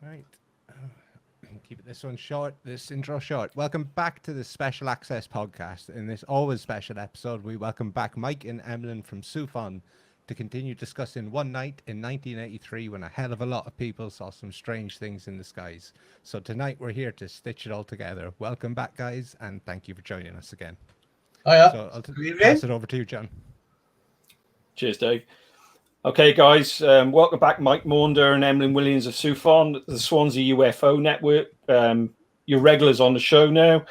Right. Keep this one short, this intro short. Welcome back to the Special Access podcast. In this always special episode, we welcome back Mike and Emlyn from SUFON to continue discussing one night in 1983 when a hell of a lot of people saw some strange things in the skies. So tonight we're here to stitch it all together. Welcome back, guys, and thank you for joining us again. Oh, yeah. So I'll pass it over to you, John. Cheers, Dave. Okay, guys, welcome back, Mike Maunder and Emlyn Williams of SUFON, the Swansea UFO Network. Your regulars on the show now.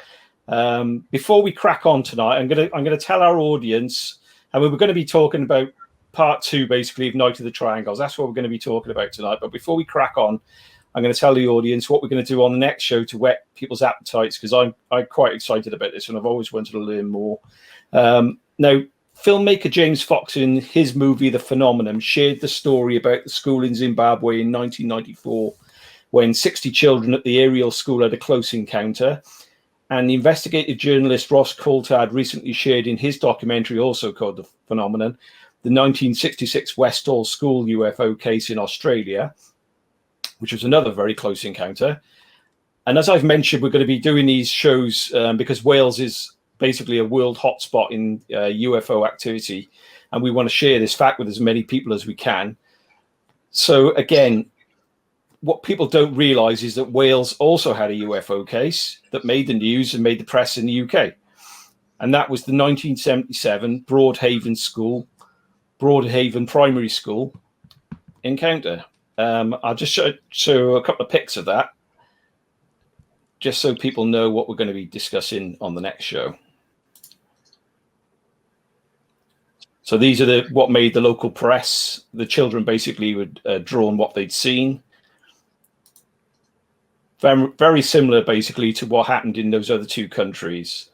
Before we crack on tonight, I'm gonna tell our audience, and we're going to be talking about part 2, basically, of Night of the Triangles. That's what we're going to be talking about tonight. But before we crack on, I'm going to tell the audience what we're going to do on the next show to whet people's appetites, because I'm quite excited about this, and I've always wanted to learn more. Now, filmmaker James Fox, in his movie The Phenomenon, shared the story about the school in Zimbabwe in 1994, when 60 children at the Ariel School had a close encounter. And the investigative journalist Ross Coulthard recently shared in his documentary, also called The Phenomenon, the 1966 Westall School UFO case in Australia, which was another very close encounter. And as I've mentioned, we're going to be doing these shows because Wales is basically a world hotspot in UFO activity, and we want to share this fact with as many people as we can. So again, what people don't realize is that Wales also had a UFO case that made the news and made the press in the UK, and that was the 1977 Broadhaven Primary School encounter. I'll just show a couple of pics of that, just so people know what we're going to be discussing on the next show. So these are what made the local press. The children basically would drawn what they'd seen. Very, very similar, basically, to what happened in those other 2 countries.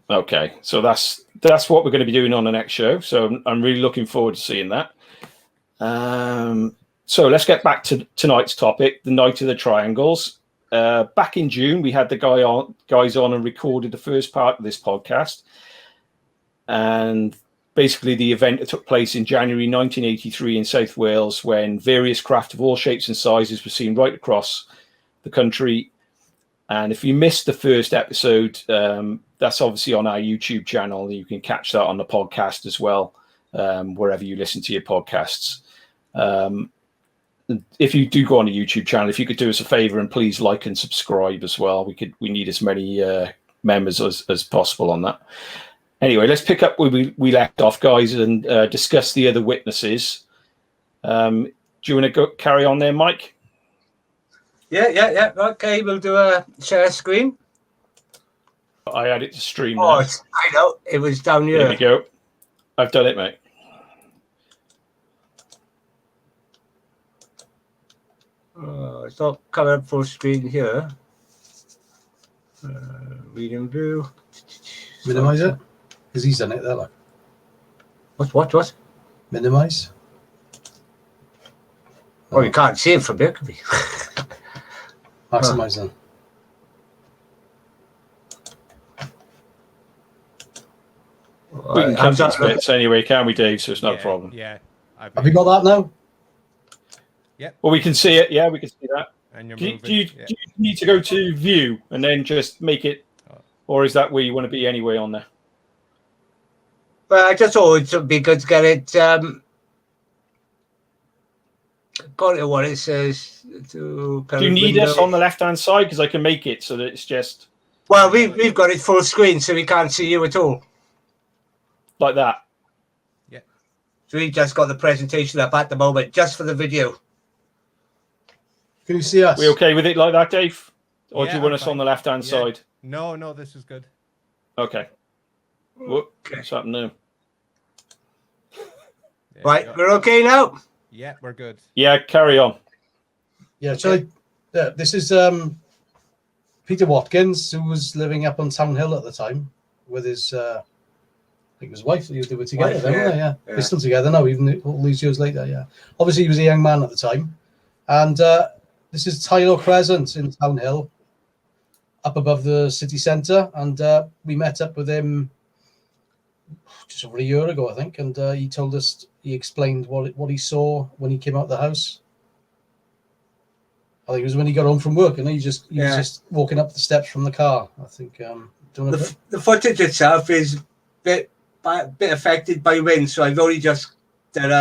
Okay, so that's what we're going to be doing on the next show. So I'm really looking forward to seeing that. So let's get back to tonight's topic, the Night of the Triangles. Back in June, we had the guys on and recorded the first part of this podcast. And basically the event that took place in January 1983 in South Wales, when various craft of all shapes and sizes were seen right across the country. And if you missed the first episode, that's obviously on our YouTube channel. You can catch that on the podcast as well, wherever you listen to your podcasts. If you do go on the YouTube channel, if you could do us a favor and please like and subscribe as well. We need as many members as possible on that. Anyway, let's pick up where we left off, guys, and discuss the other witnesses. Do you want to carry on there, Mike? Yeah. Okay, we'll do a share screen. I had it to stream. Oh, I know. It was down here. There we go. I've done it, mate. It's not coming up full screen here. Medium view. Minimize it? Because he's done it there, like. What? Minimize. Oh, you can't see it from here, could we? Maximize then. We can cut these bits anyway, can we, Dave? So it's not a problem. Yeah. Have you got that now? Yeah. Well, we can see it. Yeah, we can see that. And Do you need to go to view and then just make it, or is that where you want to be anyway on there? Well, I just thought it would be good to get it. Got it. What it says. Do you need us on the left-hand side? Because I can make it so that it's just. Well, we've got it full screen, so we can't see you at all. Like that. Yeah. So we just got the presentation up at the moment, just for the video. Can you see us? We okay with it like that, Dave? Or do you want us fine. on the left-hand side? No, this is good. Okay. What's happening now? Right, we're okay now? Yeah, we're good. Yeah, carry on. Yeah, this is Peter Watkins, who was living up on Town Hill at the time with his, I think his wife. They were together, weren't they? Yeah. They're still together now, even all these years later, yeah. Obviously, he was a young man at the time. And this is Tyler Crescent in Town Hill, up above the city centre. And we met up with him just over a year ago, I think, and he explained what he saw when he came out of the house. I think it was when he got home from work, and he was just walking up the steps from the car. I think the footage itself is a bit affected by wind, so I've only just done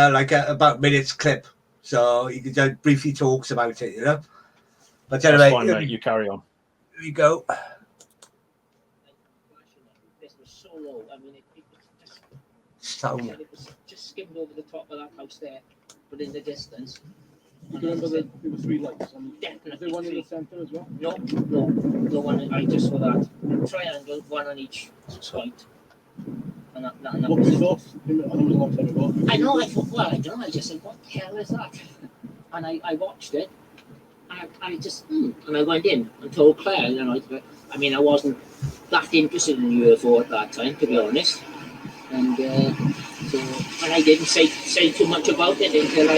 about minutes clip, so he just briefly talks about it, But anyway, that's fine, mate. You carry on. Here we go. This was so low. I mean, it was just skimmed over the top of that house there, but in the distance. You remember there were 3 lights? Definitely. Was there one in the centre as well? No one. I just saw that triangle, one on each point. And that What was was it. off? I know it was a long time ago. I know. I thought, well, I don't know. I just said, what the hell is that? And I watched it. And I just, and I went in and told Claire, I mean, I wasn't that interested in UFO at that time, to be honest. And and I didn't say too much about it until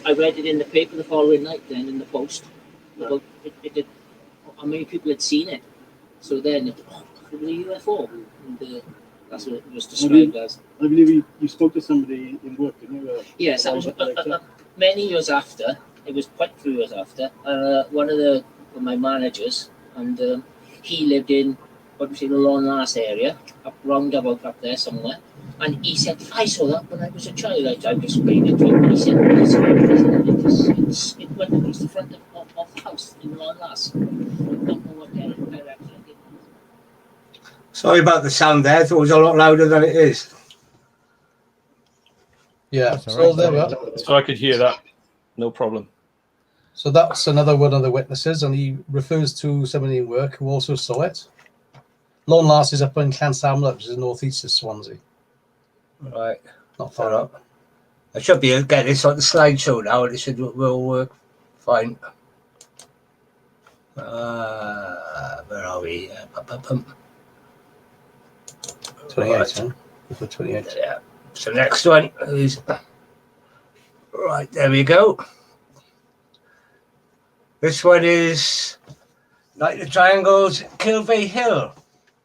I read it in the paper the following night, then in the Post, about how many people had seen it. So then, it was a UFO, and that's what it was described as. I believe you spoke to somebody in work, didn't you? Yes, that was many years after. It was quite a few years after. One of my managers, and he lived in the Lawn Last area, roundabout up there somewhere. And he said, I saw that when I was a child. I explained it to him. And he said, it went across the front of the house in Lawn Last. I don't know what direction it did. Sorry about the sound there. I thought it was a lot louder than it is. Yeah, That's so all right. there we are. So I could hear that. No problem. So that's another one of the witnesses, and he refers to somebody in work who also saw it. Lawn Last is up in Llansamlet, which is northeast of Swansea. Right. Not far up. I should be able to get this on the slideshow now, and it will work fine. Where are we? 28, huh? For 28. Yeah. So next one is right. There we go. This one is like the triangles, Kilvey Hill.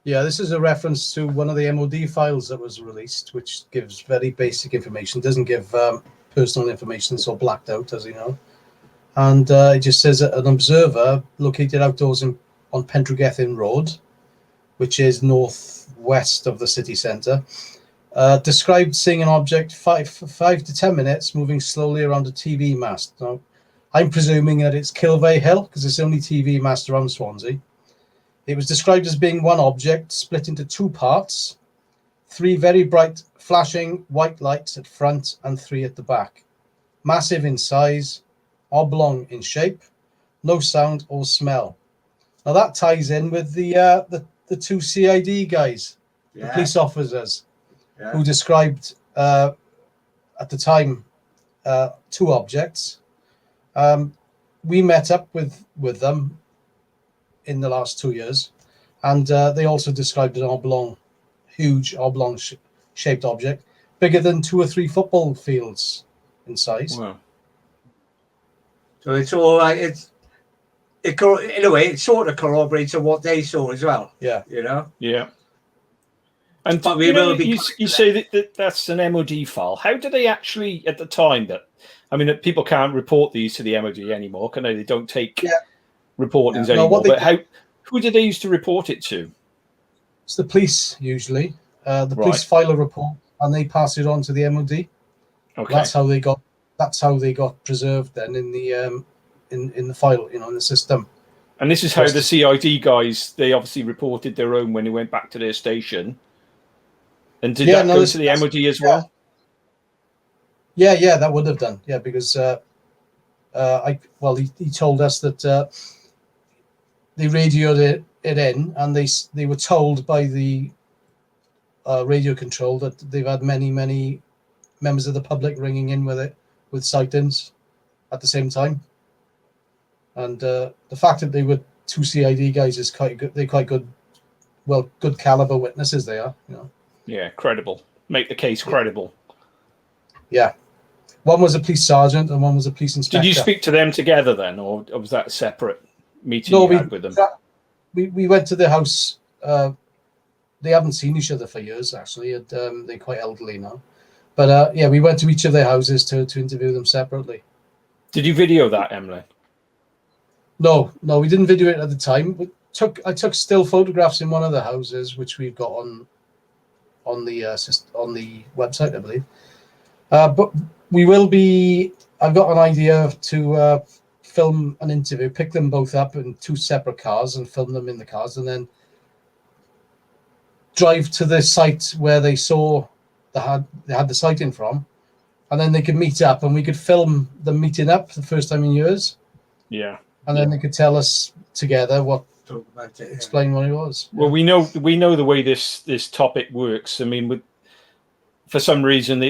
Yeah, this is a reference to one of the MOD files that was released, which gives very basic information. Doesn't give personal information. It's all blacked out, as you know. And it just says that an observer located outdoors on Pentrwgethin Road, which is northwest of the city centre, described seeing an object 5 to 10 minutes moving slowly around a TV mast. Now, I'm presuming that it's Kilvey Hill because it's the only TV mast around Swansea. It was described as being one object split into 2 parts, 3 very bright flashing white lights at front and 3 at the back. Massive in size, oblong in shape, no sound or smell. Now that ties in with the 2 CID guys, the police officers, who described at the time 2 objects. We met up with them in the last 2 years, and they also described an huge oblong shaped object, bigger than 2 or 3 football fields in size. Wow. So it's all like in a way, it sort of corroborates on what they saw as well. Yeah. Yeah. And But we will be you say that's an MOD file. How do they actually, at the time, that people can't report these to the MOD anymore, can they? They don't take reportings anymore. But who did they used to report it to? It's the police usually. The police file a report and they pass it on to the MOD. Okay. That's how they got preserved then in the in the file, in the system. And this is how the CID guys, they obviously reported their own when they went back to their station. And did that go to the MOD as well? Yeah, that would have done. Yeah, because he told us that they radioed it in, and they were told by the radio control that they've had many members of the public ringing in with sightings at the same time. And the fact that they were 2 CID guys is quite good. They're quite good, good caliber witnesses. They are, Yeah, credible. Make the case credible. Yeah. One was a police sergeant and one was a police inspector. Did you speak to them together then, or was that a separate meeting you had with them? We went to the house they haven't seen each other for years, actually. And, they're quite elderly now. But yeah, we went to each of their houses to interview them separately. Did you video that, Emlyn? No, we didn't video it at the time. I took still photographs in one of the houses, which we've got on the website, I believe. But we will be. I've got an idea to film an interview, pick them both up in 2 separate cars, and film them in the cars, and then drive to the site where they saw they had the sighting from, and then they could meet up, and we could film them meeting up for the first time in years. Yeah. And then they could tell us together Talk about it. explain what it was. Well, we know the way this topic works. I mean, for some reason,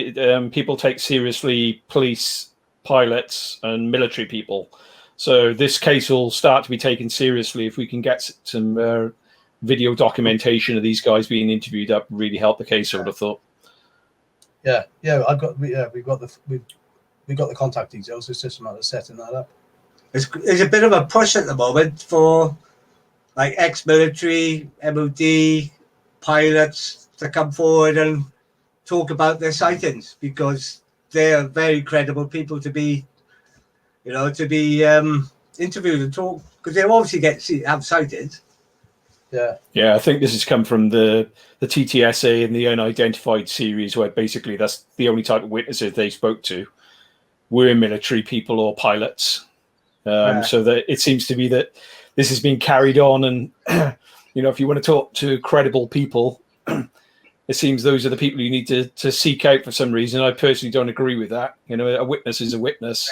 people take seriously police, pilots, and military people. So this case will start to be taken seriously if we can get some video documentation of these guys being interviewed up. Really help the case, I would have thought. Yeah. We've got the contact details. It's just a matter of setting that up. There's a bit of a push at the moment for like ex-military, MOD, pilots to come forward and talk about their sightings, because they're very credible people to be interviewed and talk, because they obviously have sightings. Yeah, I think this has come from the TTSA and the Unidentified series, where basically that's the only type of witnesses they spoke to were military people or pilots. So that it seems to be that this has been carried on, and if you want to talk to credible people, it seems those are the people you need to seek out for some reason. I personally don't agree with that. A witness is a witness.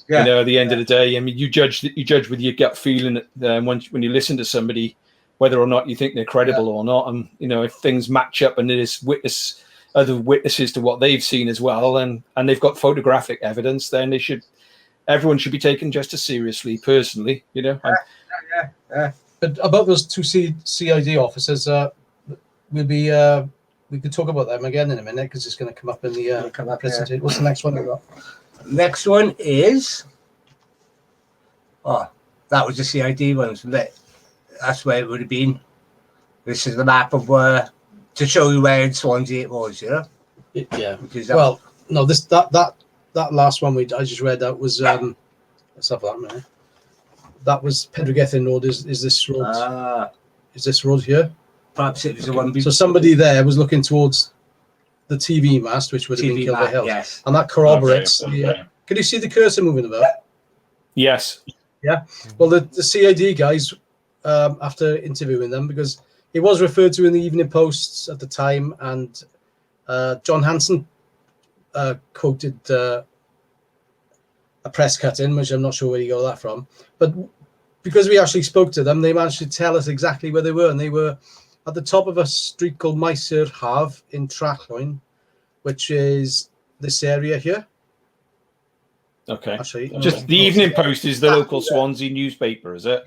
Yeah. At the end of the day, I mean, you judge with your gut feeling when you listen to somebody, whether or not you think they're credible or not. And if things match up and there's other witnesses to what they've seen as well, and they've got photographic evidence, then everyone should be taken just as seriously, personally, Yeah. But about those 2 CID officers, we could talk about them again in a minute, because it's going to come up in the presentation. What's the next one we got? Next one is, that was the CID one, wasn't it? That's where it would have been. This is the map of where, to show you where in Swansea it was, Yeah. Well, no, that last one I just read out was let's have that minute. That was Pendergethin Road. Is this road? Is this road here? Perhaps it was the one. So somebody there was looking towards the TV mast, which would have been Kilvey Hill. Yes. And that corroborates. Okay. Can you see the cursor moving about? Yes. Yeah. Well, the CID guys, after interviewing them, because it was referred to in the Evening Posts at the time, and John Hanson quoted a press cut-in, which I'm not sure where he got that from. But because we actually spoke to them, they managed to tell us exactly where they were, and they were at the top of a street called Mysir Haf in Trachloin, which is this area here. Okay. Actually, Just the Evening Post is the local Swansea newspaper, is it?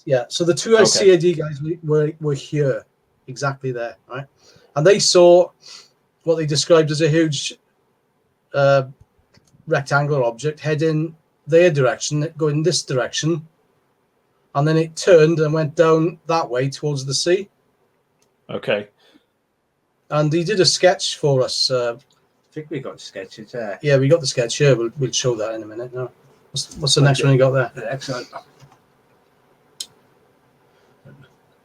Yeah. So the 2 CID guys were here, exactly there, right? And they saw what they described as a huge rectangular object heading their direction, going this direction, and then it turned and went down that way towards the sea. Okay. And he did a sketch for us. I think we got sketches there. Yeah, we got the sketch here. We'll show that in a minute. Now, what's the next one you got there? Excellent.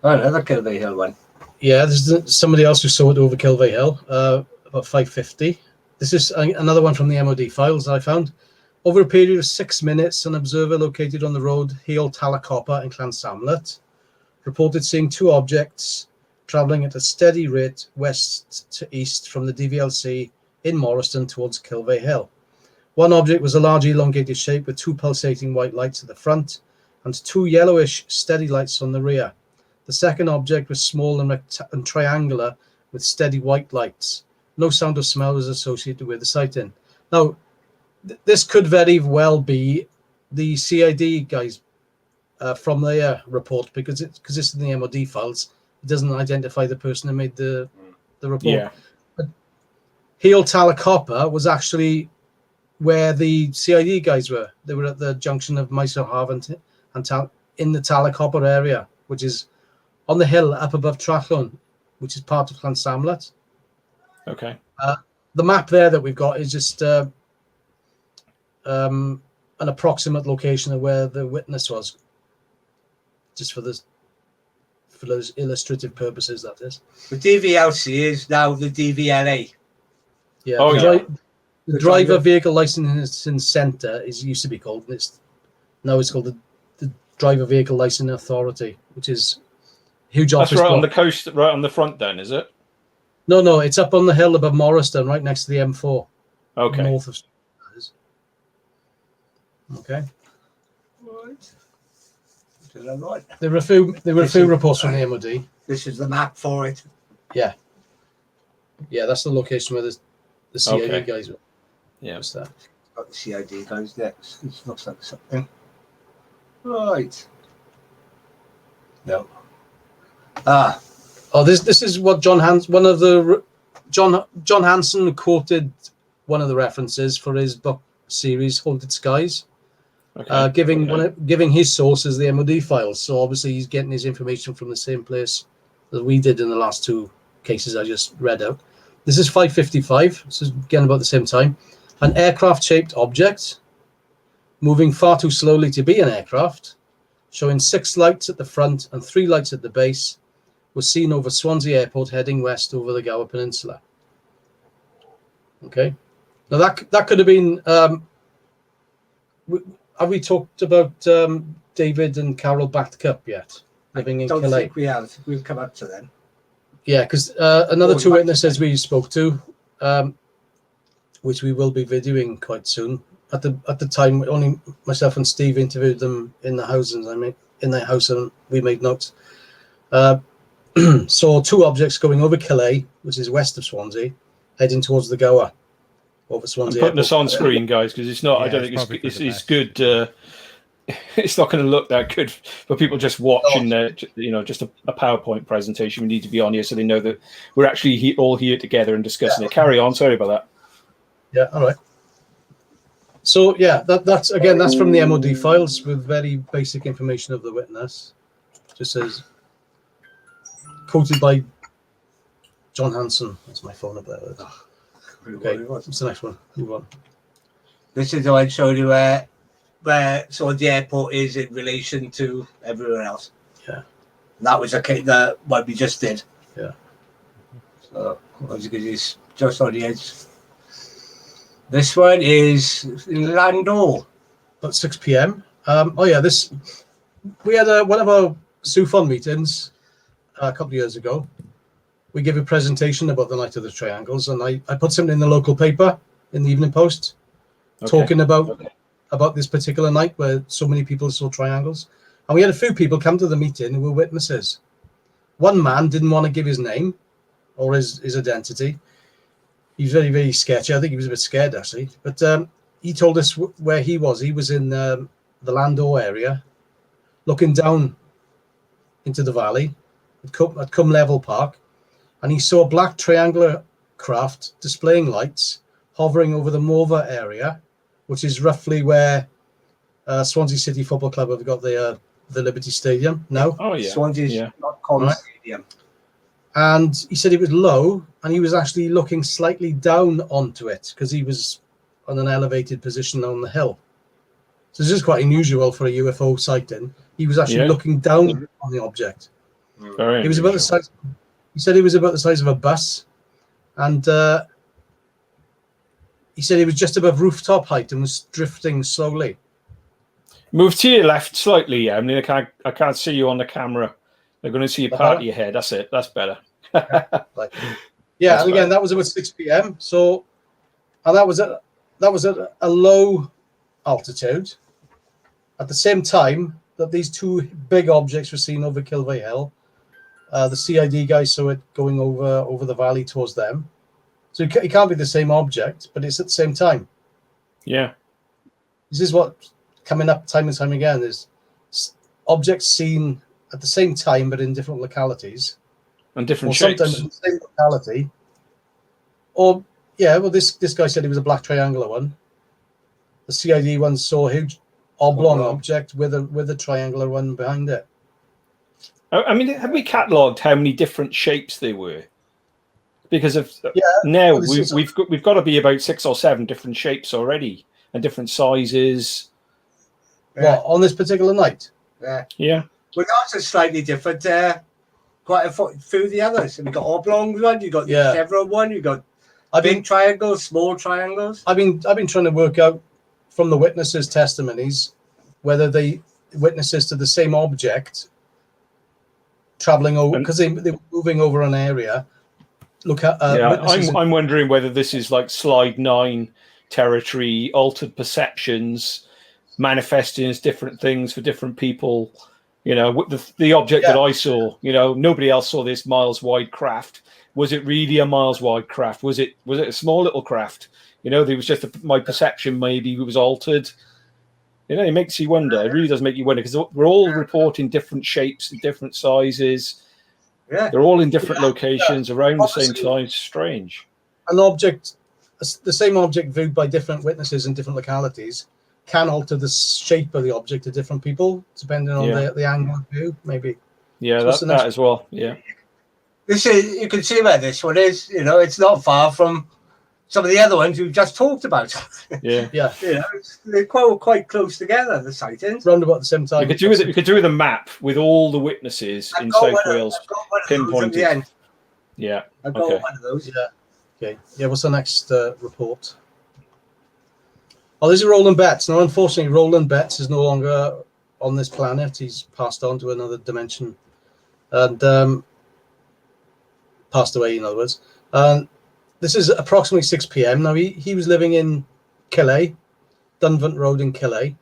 Another Kilvey Hill one. Yeah, there's somebody else who saw it over Kilvey Hill, about 550. This is another one from the MOD files I found. Over a period of 6 minutes, an observer located on the road Heol Talacoppa in Llansamlet reported seeing 2 objects travelling at a steady rate west to east from the DVLC in Morriston towards Kilvey Hill. One object was a large elongated shape with 2 pulsating white lights at the front and 2 yellowish steady lights on the rear. The second object was small and triangular with steady white lights. No sound or smell was associated with the sighting. Now, this could very well be the CID guys from their report, because it's in the MOD files. It doesn't identify the person who made the report. Yeah. But Heol Talacoppa was actually where the CID guys were. They were at the junction of Mysir Haf and in the Talacoppa area, which is on the hill up above Trachloin. which is part of Llansamlet. Okay. The map there that we've got is just an approximate location of where the witness was, just for those illustrative purposes. That is. The DVLC is now the DVLA. Yeah. Oh, yeah. The Driver Vehicle Licensing Centre used to be called, and it's called the Driver Vehicle Licensing Authority, which is huge office. That's right on block. the coast, right on the front. Then is it? No, it's up on the hill above Morriston, right next to the M4. Okay. North of. Okay. Right. Is that right? There were a few reports from the MOD. This is the map for it. Yeah, that's the location where the CID Okay. guys were. Yeah. What's that? Got the CID guys next. This looks like something. Right. No. Ah. Oh, this is what John Hanson quoted one of the references for his book series Haunted Skies, Okay. giving his source as the MOD files. So obviously he's getting his information from the same place that we did in the last two cases I just read out. This is 5:55. This is again about the same time. An aircraft-shaped object moving far too slowly to be an aircraft, showing 6 lights at the front and 3 lights at the base, was seen over Swansea Airport heading west over the Gower Peninsula. Okay. Now that could have been. Have we talked about David and Carol Batcup yet? Living in Don't Calais. think we have. We've come up to them. Yeah, because another 2 witnesses we spoke to, which we will be videoing quite soon. At the time, only myself and Steve interviewed them in the house, and we made notes. Saw 2 objects going over Calais, which is west of Swansea, heading towards the Gower over I'm Swansea. putting this Airport. on screen, guys, because it's not. Yeah, I don't it's think probably for the it's best. good. It's not going to look that good for people just watching. Just a PowerPoint presentation. We need to be on here so they know that we're actually all here together and discussing it. Carry on. Sorry about that. Yeah, all right. So yeah, that's from the MOD files with very basic information of the witness. Just says quoted by John Hanson. That's my phone up there. Okay, what's the next one? Move on. This is the one showing you where Swansea Airport is in relation to everywhere else. Yeah. That was the what we just did. Yeah. So as you can see, just on the edge. This one is in Landor. About 6 p.m. We had one of our SUFON meetings a couple of years ago. We gave a presentation about the night of the triangles, and I put something in the local paper in the Evening Post, talking about this particular night where so many people saw triangles. And we had a few people come to the meeting who were witnesses. One man didn't want to give his name or his identity. He was very, very sketchy. I think he was a bit scared, actually. But he told us where he was. He was in the Landor area, looking down into the valley at Cum Level Park. And he saw a black triangular craft displaying lights hovering over the Morva area, which is roughly where Swansea City Football Club have got the Liberty Stadium now. Oh yeah. Swansea's .com stadium. And he said it was low, and he was actually looking slightly down onto it because he was on an elevated position on the hill. So this is quite unusual for a UFO sighting. He was actually looking down on the object. Very It was about the size. He said it was about the size of a bus, and he said it was just above rooftop height and was drifting slowly. Move to your left slightly, Emily. I can't see you on the camera. They're going to see a part of your head. That's it. That's better. Yeah, and again, that was about 6 p.m. So, and that was at a low altitude. At the same time that these 2 big objects were seen over Kilvey Hill, the CID guys saw it going over the valley towards them. So it can't be the same object, but it's at the same time. Yeah. This is what coming up time and time again is objects seen at the same time but in different localities. And different Or shapes. sometimes in the same locality. Or this guy said it was a black triangular one. The CID one saw a huge oblong object with a triangular one behind it. I mean, have we catalogued how many different shapes there were? Because of now well, we've got to be about 6 or 7 different shapes already and different sizes. What, on this particular night? Yeah. Well, ours is slightly different. Quite a few of the others. We've got oblong one, you got the chevron one, you got big triangles, small triangles. I've been trying to work out from the witnesses' testimonies whether the witnesses to the same object traveling over, because they were moving over an area. Look at I'm wondering whether this is like slide 9 territory, altered perceptions, manifesting as different things for different people. You know, the object that I saw, you know, nobody else saw this miles wide craft. Was it really a miles wide craft? Was it a small little craft? You know, there was just my perception, maybe it was altered. You know, it makes you wonder. It really does make you wonder, because we're all reporting different shapes and different sizes. Yeah. They're all in different locations around the same time. It's strange. An object, the same object viewed by different witnesses in different localities, can alter the shape of the object to different people, depending on the angle of view, maybe. Yeah, that as well. Yeah. This is, you can see where this one is. You know, it's not far from some of the other ones we've just talked about. Yeah. Yeah. You know, they're quite close together, the sightings. Round about the same time. You could do with a map with all the witnesses in South Wales pinpointed. Yeah. I've got one of those. Yeah. Okay. Yeah. What's the next report? Oh, this is Roland Betts. Now, unfortunately, Roland Betts is no longer on this planet. He's passed on to another dimension, and passed away, in other words. This is approximately 6 p.m. Now, he was living in Calais, Dunvant Road in Calais,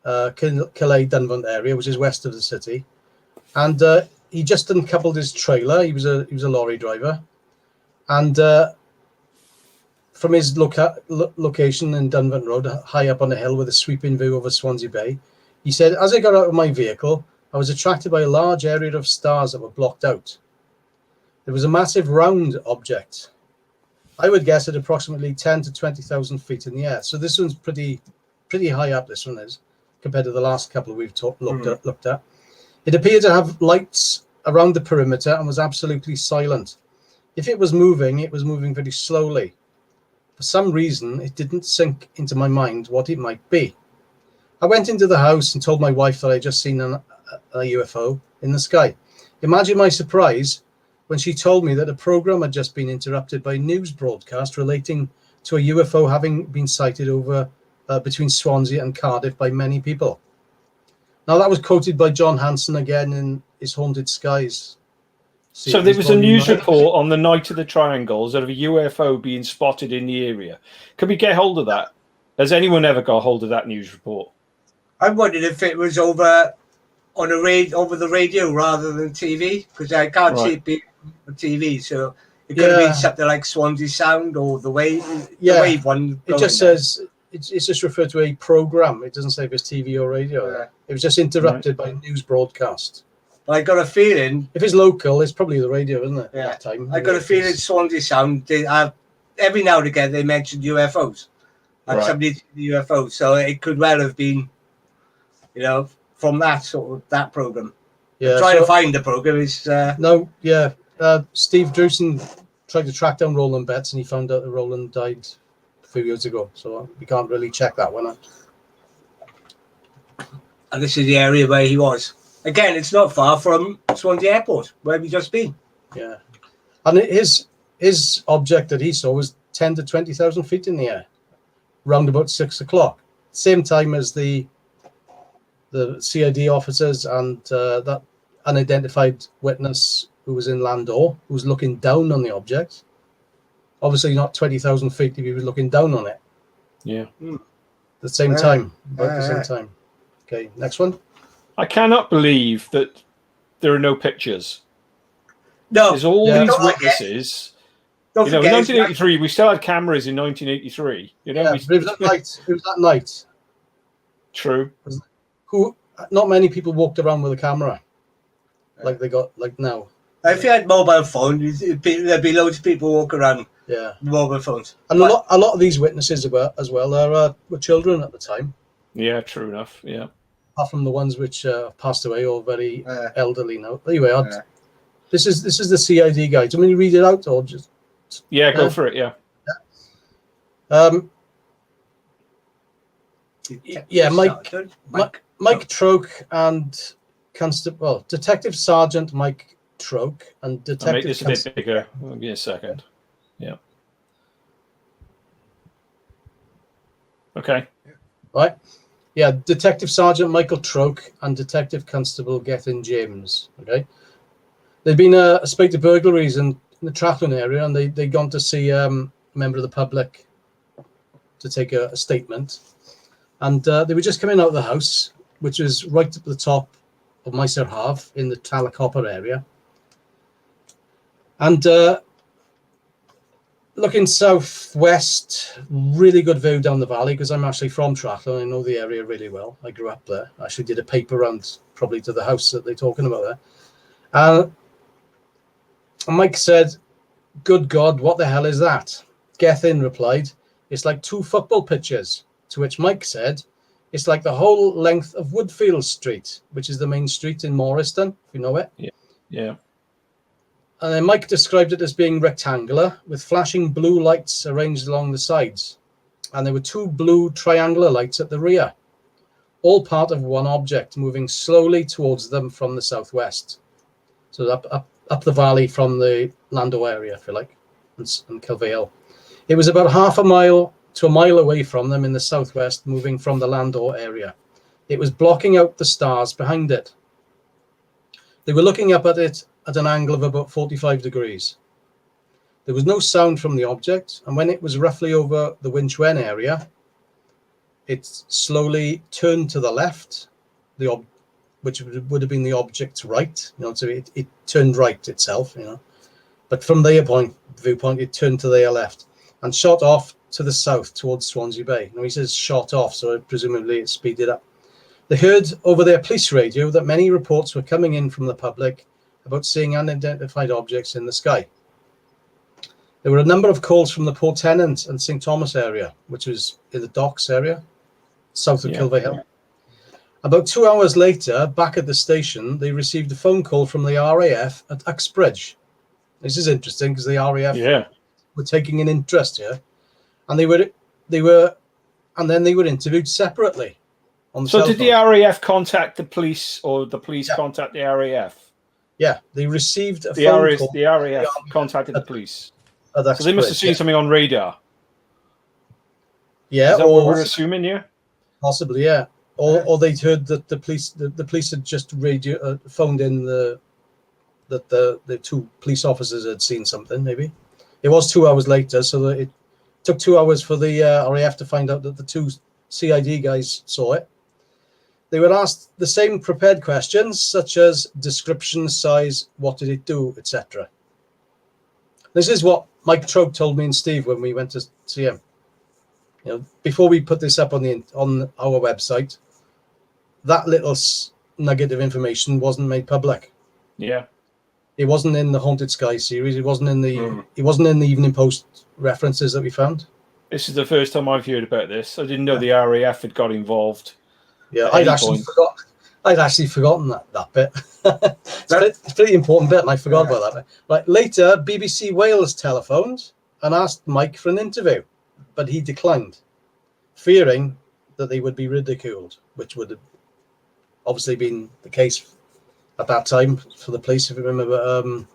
Dunvant area, which is west of the city, and he just uncoupled his trailer. He was a lorry driver, and from his location in Dunvant Road, high up on a hill with a sweeping view over Swansea Bay, he said, "As I got out of my vehicle, I was attracted by a large area of stars that were blocked out. There was a massive round object. I would guess at approximately 10 to 20,000 feet in the air." So this one's pretty high up, this one is, compared to the last couple we've looked at. It appeared to have lights around the perimeter and was absolutely silent. If it was moving very slowly. For some reason, it didn't sink into my mind what it might be. I went into the house and told my wife that I just seen a UFO in the sky. Imagine my surprise when she told me that a program had just been interrupted by a news broadcast relating to a UFO having been sighted over between Swansea and Cardiff by many people. Now, that was quoted by John Hanson again in his Haunted Skies. So there was a news report on the night of the triangles of a UFO being spotted in the area. Can we get hold of that? Has anyone ever got hold of that news report? I wondered if it was over the radio rather than TV, because I can't see it being on TV. So it could have been something like Swansea Sound or the Wave. The Wave one. It just says it's just referred to a program. It doesn't say if it's TV or radio. Yeah. It was just interrupted by a news broadcast. But I got a feeling, if it's local, it's probably the radio, isn't it? Yeah. At that time. I got a feeling Swansea Sound. Every now and again they mentioned UFOs, and somebody did the UFOs. So it could well have been, you know, from that that program. Yeah. Trying to find the program is Steve Drewson tried to track down Roland Betts, and he found out that Roland died a few years ago. So we can't really check that one out. And this is the area where he was. Again, it's not far from Swansea Airport, where we've just been. Yeah. And his object that he saw was 10 to 20,000 feet in the air, round about 6 o'clock. Same time as the CID officers and that unidentified witness who was in Landor, who was looking down on the object. Obviously not 20,000 feet if he was looking down on it. Yeah. At the same time. About the same time. Okay, next one. I cannot believe that there are no pictures. No. There's all these witnesses. In 1983, we still had cameras in 1983. You know, it was that night. It was that night. True. Not many people walked around with a camera like they got like now. If you had mobile phones, there'd be loads of people walking around. Yeah, mobile phones. And a lot of these witnesses as well were children at the time. Yeah, true enough. Yeah. apart from the ones which passed away or very elderly now. Anyway, this is the CID guide. Do you want me to read it out or just? Yeah, go for it. Yeah. Mike Troke and Detective Sergeant Mike Troke and Detective. I'll make this a bit bigger. Give me a second. Yeah. Okay. Right. Yeah, Detective Sergeant Michael Troke and Detective Constable Gethin James. Okay. There'd been a spate of burglaries in the Trachlin area, and they'd gone to see a member of the public to take a statement. And they were just coming out of the house, which is right at the top of Meiser Hav in the Talacopper area. And looking southwest, really good view down the valley, because I'm actually from Trachlin. I know the area really well. I grew up there. I actually did a paper round probably to the house that they're talking about there. And Mike said, "Good God, what the hell is that?" Gethin replied, "It's like 2 football pitches." To which Mike said, "It's like the whole length of Woodfield Street," which is the main street in Morriston, if you know it. Yeah. And then Mike described it as being rectangular with flashing blue lights arranged along the sides. And there were 2 blue triangular lights at the rear, all part of one object moving slowly towards them from the southwest. So up the valley from the Lando area, if you like, and Kilvale. It was about half a mile to a mile away from them in the southwest, moving from the Landor area. It was blocking out the stars behind it. They were looking up at it at an angle of about 45 degrees. There was no sound from the object, and when it was roughly over the Winchwen area, it slowly turned to the left, which would have been the object's right. So it turned right itself, But from their viewpoint, it turned to their left and shot off to the south towards Swansea Bay. Now he says shot off, so presumably it speeded up. They heard over their police radio that many reports were coming in from the public about seeing unidentified objects in the sky. There were a number of calls from the Port Tennant and St Thomas area, which was in the docks area, south of Kilvey Hill. About 2 hours later, back at the station, they received a phone call from the RAF at Uxbridge. This is interesting because the RAF were taking an interest here, and they were interviewed separately. So did the RAF contact the police, or the police contact the RAF? Yeah, they received a phone call. The RAF contacted the police. So they must have seen something on radar. Yeah, is that what we're assuming here? Possibly, yeah. Or they'd heard that the police had just phoned in that the 2 police officers had seen something. Maybe it was 2 hours later, so that it took 2 hours for the RAF to find out that the 2 CID guys saw it. They were asked the same prepared questions, such as description, size, what did it do, etc. This is what Mike Trope told me and Steve when we went to see him. Before we put this up on our website, that little nugget of information wasn't made public. Yeah, it wasn't in the Haunted Sky series. It wasn't in the Evening Post references that we found. This is the first time I've heard about this. I didn't know the RAF had got involved. Yeah, I'd actually forgotten that bit. It's a pretty important bit, and I forgot about that bit. Right, later, BBC Wales telephoned and asked Mike for an interview, but he declined, fearing that they would be ridiculed, which would have obviously been the case at that time for the police. If you remember,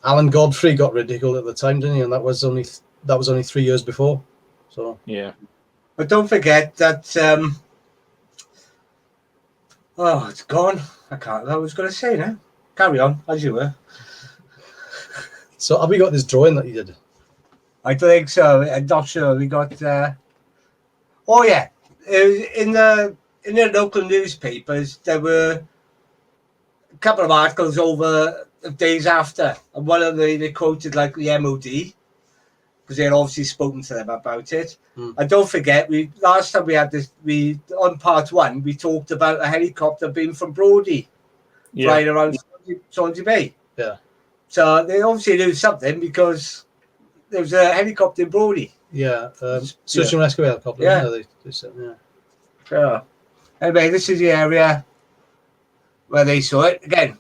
Alan Godfrey got ridiculed at the time, didn't he? And that was only 3 years before. So yeah, but don't forget that. Oh, it's gone. I can't. I was going to say now. Carry on as you were. So have we got this drawing that you did? I think so. I'm not sure. We got. Oh yeah, in the local newspapers there were a couple of articles over the days after, and one of they quoted like the MOD because they had obviously spoken to them about it. And don't forget, last time we had this, on part 1 we talked about a helicopter being from Brody flying around Swansea Bay. Yeah. So they obviously knew something because there was a helicopter in Brody. Yeah, search and rescue helicopter. Yeah. They said, yeah. Anyway, this is the area where they saw it. Again,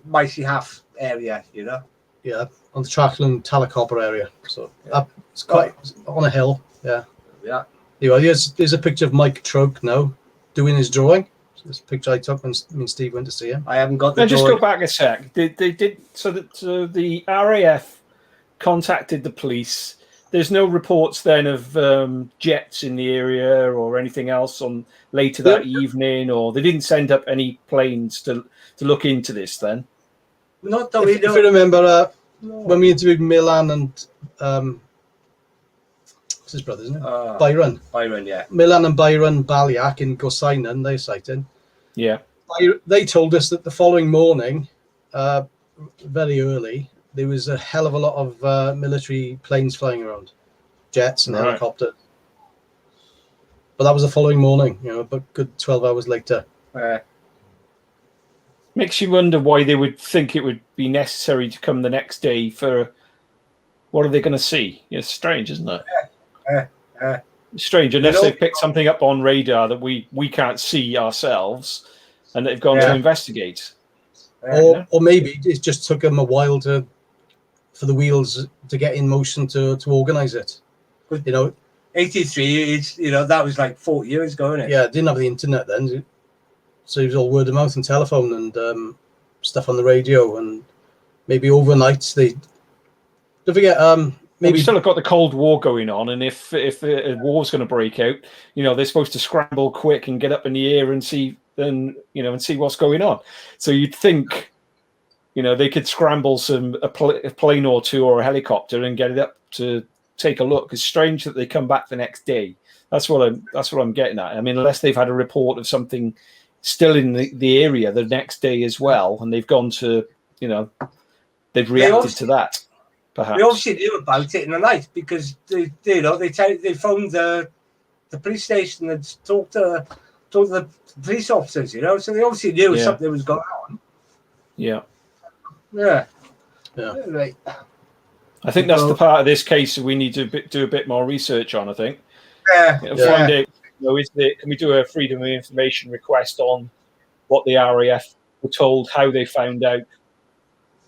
Micey Half area, you know. Yeah, on the Trackland Talacopper area. So it's quite on a hill. Yeah. Yeah. Anyway, here's a picture of Mike Troke now doing his drawing. So this picture I took when me and Steve went to see him. I haven't got the Now, just drawing. go back a sec. They did so that the RAF contacted the police. There's no reports then of jets in the area or anything else on later that evening, or they didn't send up any planes to look into this then. Not that If you remember, when we interviewed Milan and what's his brother, isn't it? Byron. Byron, yeah. Milan and Byron Baliak in Gosainan, they sighted. Yeah. They told us that the following morning, very early, there was a hell of a lot of military planes flying around, jets and helicopters. But that was the following morning, you know, but good 12 hours later. Makes you wonder why they would think it would be necessary to come the next day for what are they going to see? It's strange, isn't it? It's strange, unless they've picked something up on radar that we can't see ourselves and they've gone to investigate. Or maybe it just took them a while for the wheels to get in motion to organise it. You know, 83, it's, you know, that was like 40 years ago, isn't it? Yeah, didn't have the internet then. So it was all word of mouth and telephone and stuff on the radio, and maybe overnight they don't forget. Maybe we still have got the Cold War going on, and if a war's going to break out, you know, they're supposed to scramble quick and get up in the air and see what's going on. So you'd think, you know, they could scramble a plane or two or a helicopter and get it up to take a look. It's strange that they come back the next day. That's what I'm getting at. I mean, unless they've had a report of something still in the area the next day as well, and they've gone to, you know, they've reacted to that. Perhaps they obviously knew about it in the night because they phoned the police station and talked to the police officers, you know, so they obviously knew something was going on. Yeah. Right. I think that's the part of this case that we need to do a bit more research on. I think. Find out. You know, can we do a freedom of information request on what the RAF were told, how they found out,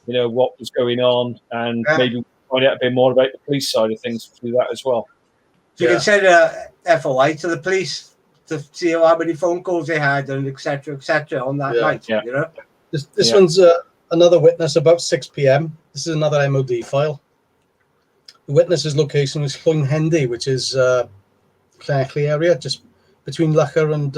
you know, what was going on, and maybe find out a bit more about the police side of things through that as well. So you can send a FOI to the police to see how many phone calls they had and et cetera on that night. You know, this one's another witness about 6 p.m. This is another MOD file. The witness's location was Llwynhendy, which is Llanelli area, just between Lucker and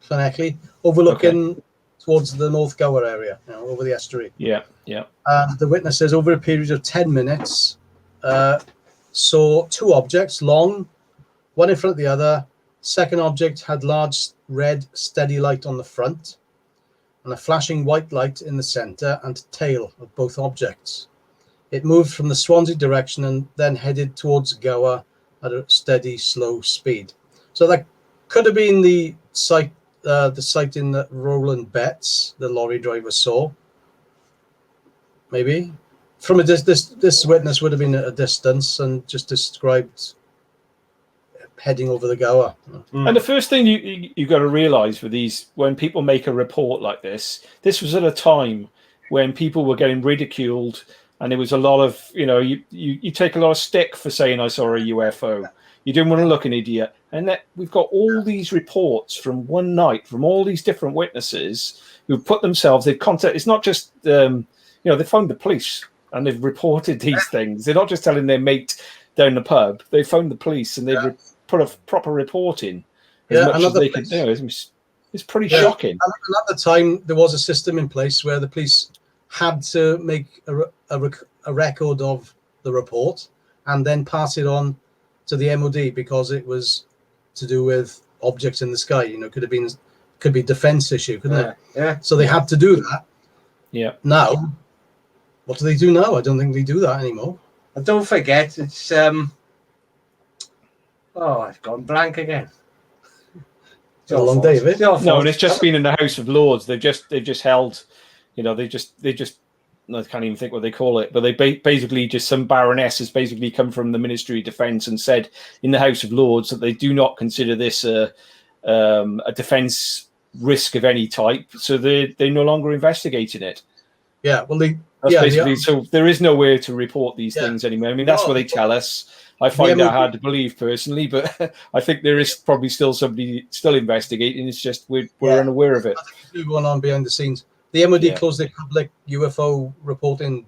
Llanelli, overlooking towards the North Gower area, you know, over the estuary. Yeah. The witness says over a period of 10 minutes, saw two objects, long, one in front of the other. Second object had large red steady light on the front and a flashing white light in the center and tail of both objects. It moved from the Swansea direction and then headed towards Gower at a steady, slow speed. So that could have been the sighting that Roland Betts, the lorry driver, saw. Maybe from a this witness would have been at a distance and just described heading over the Gower. And the first thing you got to realise with these, when people make a report like this was at a time when people were getting ridiculed. And there was a lot of, you know, you take a lot of stick for saying I saw a UFO. You didn't want to look an idiot. And that we've got all these reports from one night from all these different witnesses who put themselves, they've contacted, it's not just, you know, they phoned the police and they've reported these things. They're not just telling their mate down the pub. They phoned the police and they've put a proper report in as much as they could do. It's pretty shocking. And at the time, there was a system in place where the police had to make a record of the report and then pass it on to the MOD because it was to do with objects in the sky. You know, could be defense issue, couldn't it? Yeah. So they had to do that. Yeah. Now, what do they do now? I don't think they do that anymore. And don't forget, it's I've gone blank again. It's a long day, isn't it? No, and it's just been in the House of Lords. They've just held, you know, they just I can't even think what they call it, but they basically just some baroness has basically come from the Ministry of Defence and said in the House of Lords that they do not consider this a a defence risk of any type, so they're no longer investigating it. Yeah, well, That's basically, so there is nowhere to report these things anymore. I mean, that's what they tell us. I find that hard to believe personally, but I think there is probably still somebody still investigating. It's just we're unaware of it. Nothing going on behind the scenes. The MOD closed their public UFO reporting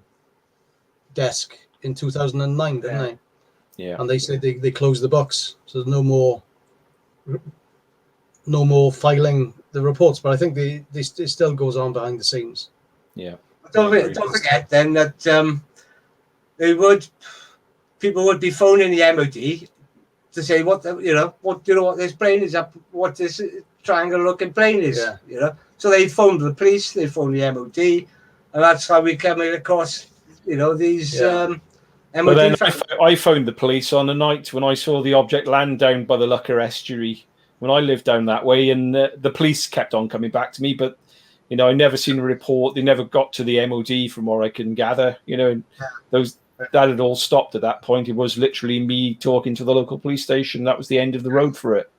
desk in 2009, didn't they? Yeah. And they said they closed the books, so there's no more filing the reports. But I think it still goes on behind the scenes. Yeah. Don't forget then that people would be phoning the MOD to say what this plane is up, what this triangle looking plane is. Yeah. So they phoned the police, they phoned the MOD, and that's how we came across these MOD. But then I phoned the police on the night when I saw the object land down by the Lucker estuary when I lived down that way, and the police kept on coming back to me, but I never seen a report. They never got to the MOD from what I can gather. And that had all stopped at that point. It was literally me talking to the local police station. That was the end of the road for it.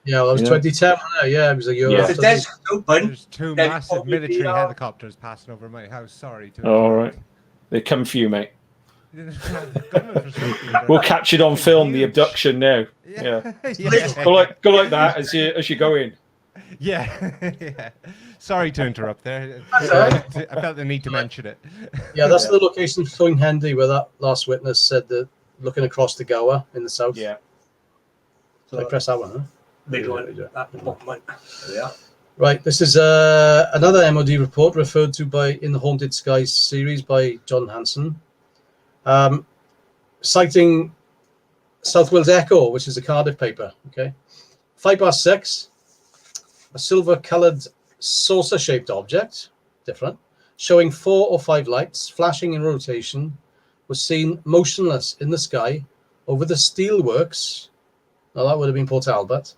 Yeah, well, that was 2010. Yeah, it was a year after. The desk open. There's two massive military helicopters passing over my house. Sorry. All right. They come for you, mate. We'll catch it on film, the abduction now. Yeah. Go like that as you go in. Yeah. Sorry to interrupt there. I felt the need to mention it. Yeah, that's the location of Llwyn Hendy where that last witness said that looking across the Gower in the south. Yeah. So I press that one, huh? Big one. Yeah. Right, this is another MOD report referred to in the Haunted Skies series by John Hanson, citing South Wales Echo, which is a Cardiff paper. Okay, 6:05, a silver-coloured saucer-shaped object, different, showing 4 or 5 lights flashing in rotation, was seen motionless in the sky over the steelworks. Now that would have been Port Talbot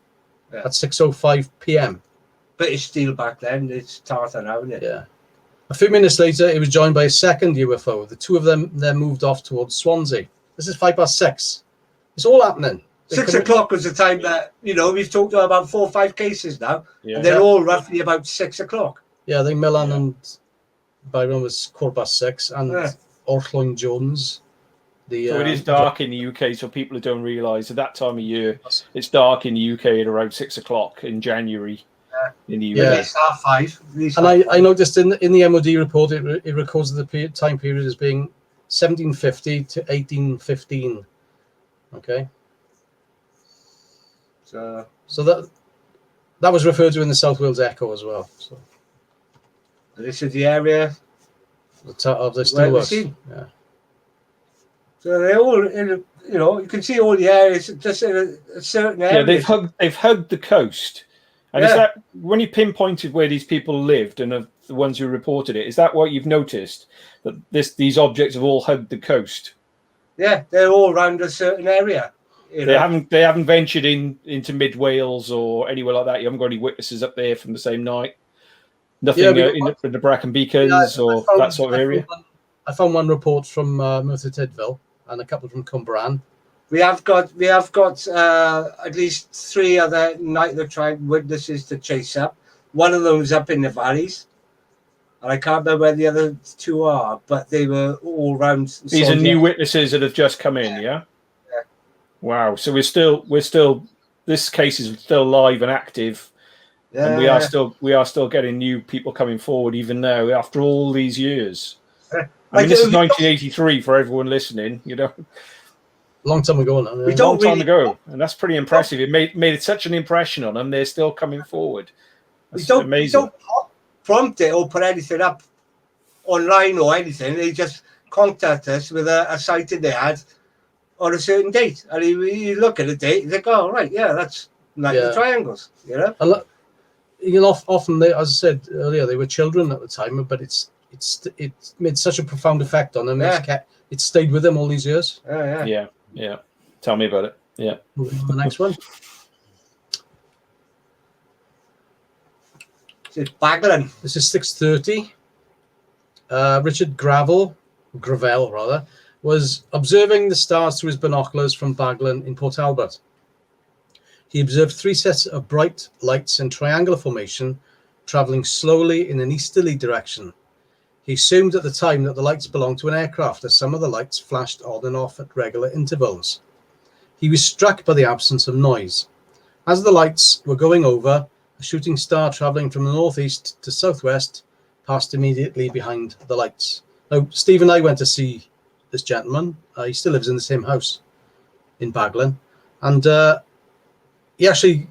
at 6:05 p.m. British steel back then. It's tartan now, isn't it? Yeah. A few minutes later, it was joined by a second UFO. The two of them then moved off towards Swansea. This is 6:05. It's all happening. 6 o'clock was the time that, we've talked about 4 or 5 cases now. Yeah. And they're all roughly about 6 o'clock. Yeah, I think Milan and Byron was 6:15 and Orllwyn Jones. So it is dark in the UK, so people don't realise at that time of year, it's dark in the UK at around 6 o'clock in January. In the US. Yeah, it's 5:30. And I noticed in the MOD report, it records the time period as being 1750 to 1815. Okay. So that was referred to in the South Wales Echo as well. So this is the area of the steelworks. Yeah. So they all, you can see all the areas just in a certain area. Yeah, they've hugged the coast. And is that when you pinpointed where these people lived and the ones who reported it? Is that what you've noticed, that these objects have all hugged the coast? Yeah, they're all around a certain area. They haven't ventured into mid Wales or anywhere like that. You haven't got any witnesses up there from the same night. Nothing in the Brecon Beacons or that sort of area. I found one report from Merthyr Tydfil and a couple from Cwmbran. We have got at least 3 other night of tried witnesses to chase up. One of them was up in the valleys, and I can't remember where the other 2 are, but they were all around. These are new witnesses that have just come in, yeah. Wow. So we're still. This case is still live and active, and we are still getting new people coming forward even now after all these years. I mean, this is 1983 for everyone listening. Long time ago now. Yeah. Long time ago, and that's pretty impressive. It made such an impression on them. They're still coming forward. That's amazing. We don't prompt it or put anything up online or anything. They just contact us with a sighting they had on a certain date, and you look at the date, you think, "Oh, right, yeah, that's the triangles." Often they, as I said earlier, they were children at the time, but it made such a profound effect on them. Yeah. It stayed with them all these years. Yeah. Tell me about it. Yeah. The next one. It's Baglan. This is 6:30. Richard Gravel was observing the stars through his binoculars from Baglan in Port Talbot. He observed 3 sets of bright lights in triangular formation, traveling slowly in an easterly direction. He assumed at the time that the lights belonged to an aircraft, as some of the lights flashed on and off at regular intervals. He was struck by the absence of noise. As the lights were going over, a shooting star traveling from the northeast to southwest passed immediately behind the lights. Now, Steve and I went to see this gentleman. He still lives in the same house in Baglin. And he actually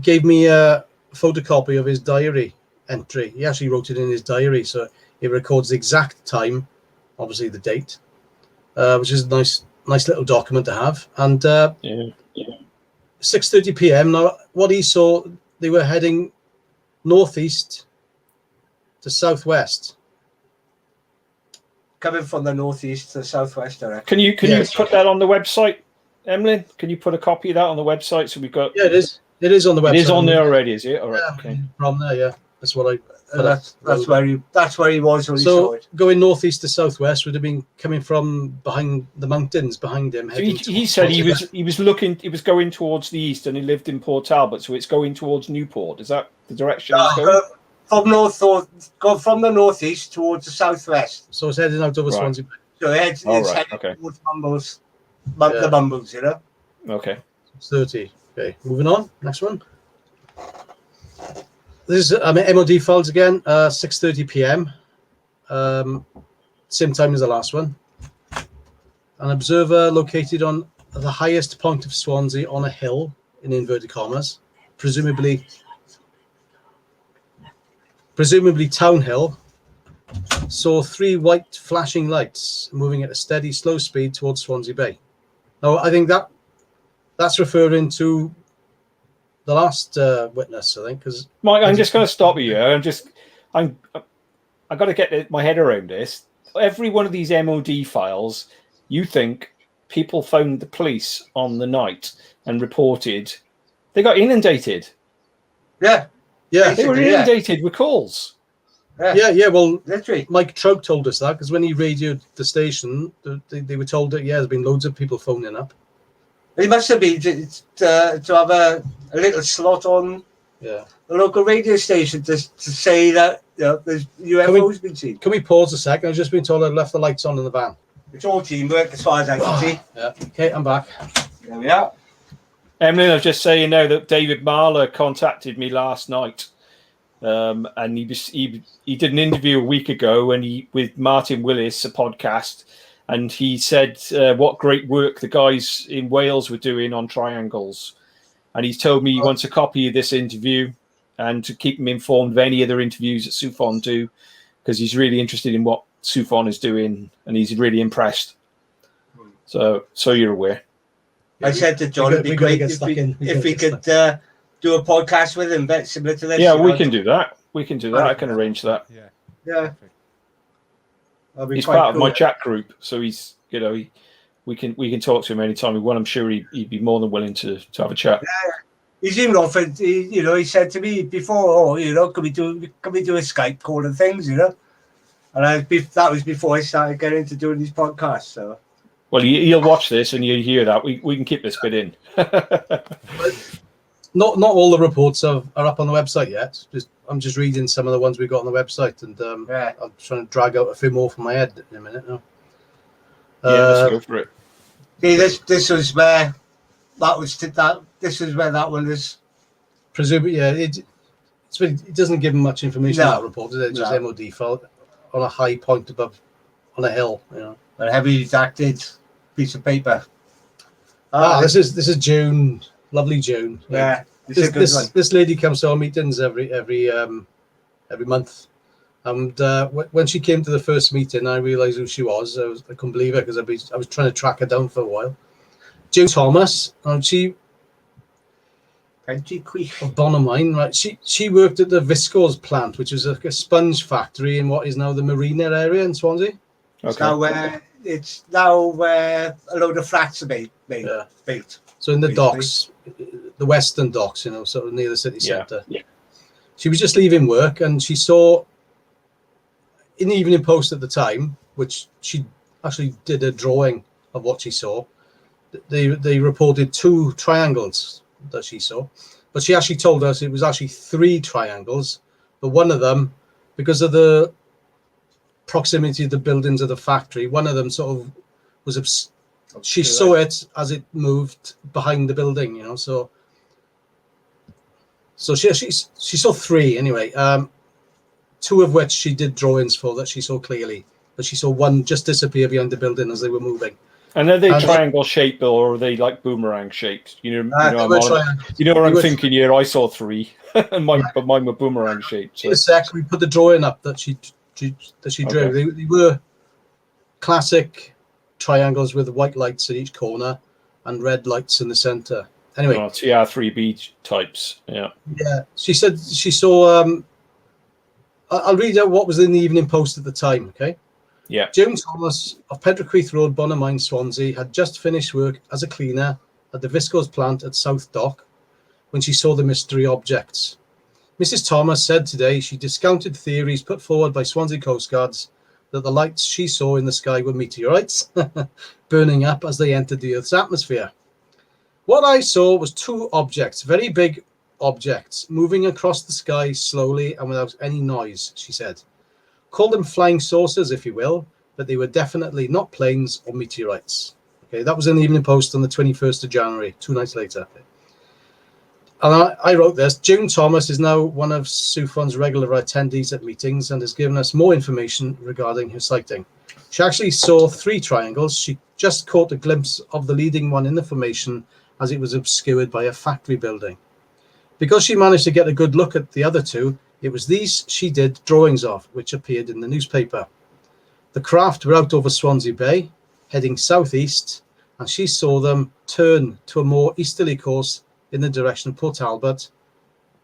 gave me a photocopy of his diary entry. He actually wrote it in his diary, so it records the exact time, obviously the date, which is a nice little document to have. And 6:30 p.m. Now, what he saw, they were heading northeast to southwest. Coming from the northeast to the southwest direction. Can you put that on the website, Emlyn? Can you put a copy of that on the website so we've got? Yeah, it is. It is on the website. It is on there already, is it? All right. Yeah, Okay. from there, yeah. That's what I. That's where he was when he saw So it. going northeast to southwest would have been coming from behind the mountains behind him. So he said he was going towards the east, and he lived in Port Talbot, so it's going towards Newport. Is that the direction it's going? From the northeast towards the southwest. So it's heading out over Swansea. So it's heading towards Mumbles, the Mumbles, you know. Okay. 30. Okay, moving on. Next one. This is MOD files again. 6:30 p.m. Same time as the last one. An observer located on the highest point of Swansea on a hill, in inverted commas, presumably Town Hill, saw 3 white flashing lights moving at a steady, slow speed towards Swansea Bay. Now, I think that's referring to the last witness, I think. Because Mike, I'm just going to stop you. I got to get my head around this. Every one of these MOD files, you think people phoned the police on the night and reported they got inundated. Yeah. Yeah, They were inundated with calls. Yeah. Well, literally, Mike Trout told us that because when he radioed the station, they were told that there's been loads of people phoning up. it must have been to have a little slot on the local radio station to say that there's UFOs been seen. Can we pause a second? I've just been told I've left the lights on in the van. It's all teamwork as far as I can see. Yeah. Okay, I'm back. There we are. Emlyn, I was just saying now that David Marler contacted me last night, and he did an interview a week ago with Martin Willis, a podcast, and he said what great work the guys in Wales were doing on triangles, and he's told me he wants a copy of this interview and to keep him informed of any other interviews that SUFON do, because he's really interested in what SUFON is doing and he's really impressed. So you're aware. I said to John, it'd be great if we could do a podcast with him, but similar to this. Yeah, we can do that. I can arrange that. Yeah. He's part of my chat group, so he's we can talk to him anytime we want. I'm sure he'd be more than willing to have a chat. Yeah. He's even offered. He said to me before, can we do a Skype call and things, And that was before I started getting into doing these podcasts. So. Well, he'll watch this and you'll hear that. We can keep this bit in. Not all the reports are up on the website yet. I'm just reading some of the ones we got on the website, and I'm trying to drag out a few more from my head in a minute now. Let's go for it. See, this was where that was this is where that one was. Presumably, it doesn't give them much information about that report. It's just MOD file on a high point above on a hill. A heavy redacted piece of paper. This is June, lovely June. Yeah, this lady comes to our meetings every month, and when she came to the first meeting, I realised who she was. I couldn't believe it because I was trying to track her down for a while. June Thomas, and she of Bonamine, right? She worked at the Viscose plant, which was a sponge factory in what is now the Marina area in Swansea. Okay. It's now where a load of flats are being built. So in the docks, the western docks, sort of near the city centre. Yeah. She was just leaving work and she saw in the Evening Post at the time, which she actually did a drawing of what she saw. They reported 2 triangles that she saw. But she actually told us it was actually 3 triangles. But one of them, because of the proximity of the buildings of the factory, one of them sort of was she saw it as it moved behind the building, you know. So she saw 3 anyway. 2 of which she did drawings for that she saw clearly, but she saw one just disappear behind the building as they were moving. And are they triangle shaped or are they like boomerang shaped? You know what I'm thinking here. I saw 3, and mine were boomerang shaped. So. In a sec, we put the drawing up that she drew. Okay. They were classic triangles with white lights at each corner and red lights in the center. Anyway, TR3B types. Yeah. Yeah. She said she saw. I'll read out what was in the Evening Post at the time. Okay. Yeah. June Thomas of Pentracreath Road, Bonamine, Swansea, had just finished work as a cleaner at the Viscose plant at South Dock when she saw the mystery objects. Mrs. Thomas said today she discounted theories put forward by Swansea coastguards that the lights she saw in the sky were meteorites burning up as they entered the Earth's atmosphere. What I saw was 2 objects, very big objects, moving across the sky slowly and without any noise, she said. Call them flying saucers, if you will, but they were definitely not planes or meteorites. Okay, that was in the Evening Post on the 21st of January, 2 nights later. And I wrote this. June Thomas is now one of SUFON's regular attendees at meetings and has given us more information regarding her sighting. She actually saw 3 triangles. She just caught a glimpse of the leading one in the formation as it was obscured by a factory building. Because she managed to get a good look at the other 2, it was these she did drawings of, which appeared in the newspaper. The craft were out over Swansea Bay, heading southeast, and she saw them turn to a more easterly course in the direction of Port Talbot,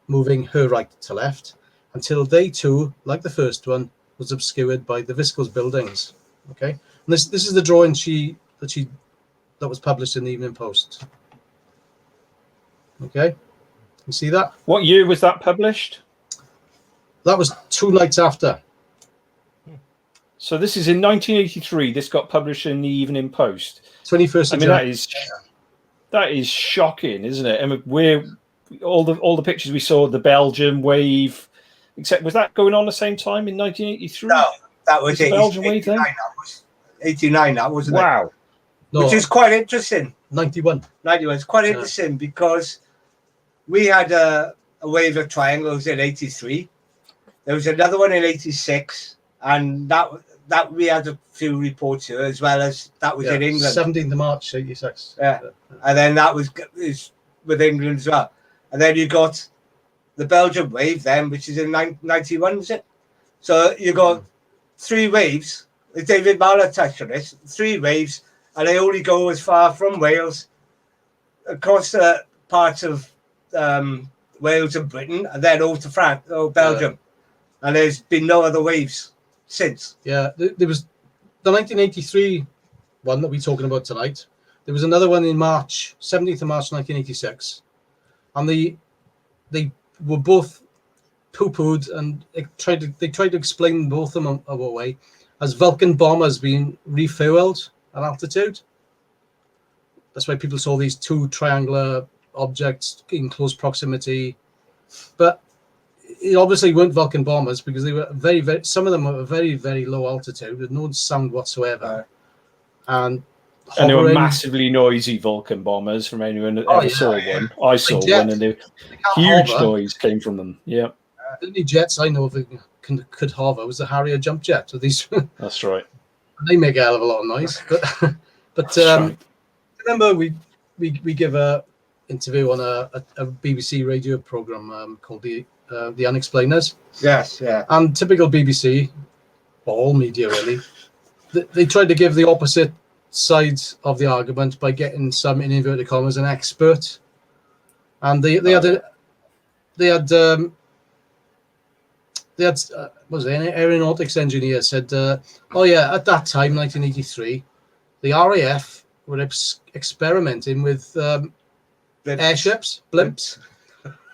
moving her right to left, until they too, like the first one, was obscured by the Viscose buildings. Okay, and this is the drawing that was published in the Evening Post. Okay, you see that? What year was that published? That was 2 nights after. So this is in 1983. This got published in the Evening Post. 21st of January. That is shocking, isn't it? I mean, we're all the pictures we saw, the Belgian wave, except was that going on the same time in 1983? No, that was the Belgian wave then. 89. That wasn't it? Wow. No, which is quite interesting. 91. It's quite interesting because we had a wave of triangles in 83. There was another one in 86, and that we had a few reports here, as well as that was in England. 17th of March, 86. Yeah, and then that was with England as well. And then you got the Belgian wave then, which is in 91, is it? So you got 3 waves. David Marler touched on this. 3 waves, and they only go as far from Wales, across parts of Wales and Britain, and then over to France or Belgium. And there's been no other waves since. Yeah, there was the 1983 one that we're talking about tonight. There was another one in March, 17th of March 1986, and they were both poo-pooed, and they tried to explain both of them away as Vulcan bombers being refueled at altitude. That's why people saw these 2 triangular objects in close proximity, but it obviously weren't Vulcan bombers because they were very, very. Some of them were very, very low altitude with no sound whatsoever, and they were massively noisy Vulcan bombers. From anyone that ever saw one, I saw one, and huge noise came from them. Yeah, the only jets I know of that could hover was the Harrier jump jet. So these. That's right. They make a hell of a lot of noise, but right. Remember we give a interview on a BBC radio program called the Unexplainers. Yes, yeah. And typical BBC, all media really, they tried to give the opposite side of the argument by getting some, in inverted commas, an expert, and they had what was it, an aeronautics engineer said, oh yeah, at that time, 1983, the RAF were experimenting with airships, blimps.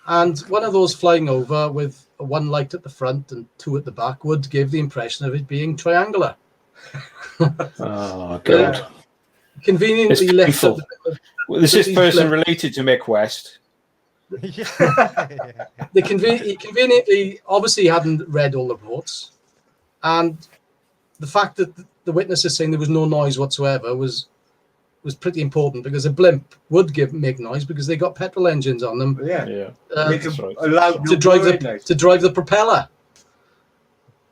And one of those flying over with 1 light at the front and 2 at the back would give the impression of it being triangular. Oh, God. Conveniently left. Is this person related to Mick West? Yeah. He conveniently, obviously, hadn't read all the reports, and the fact that the witnesses saying there was no noise whatsoever was pretty important, because a blimp would make noise because they got petrol engines on them. Yeah. Make That's a, right. a loud to drive the propeller.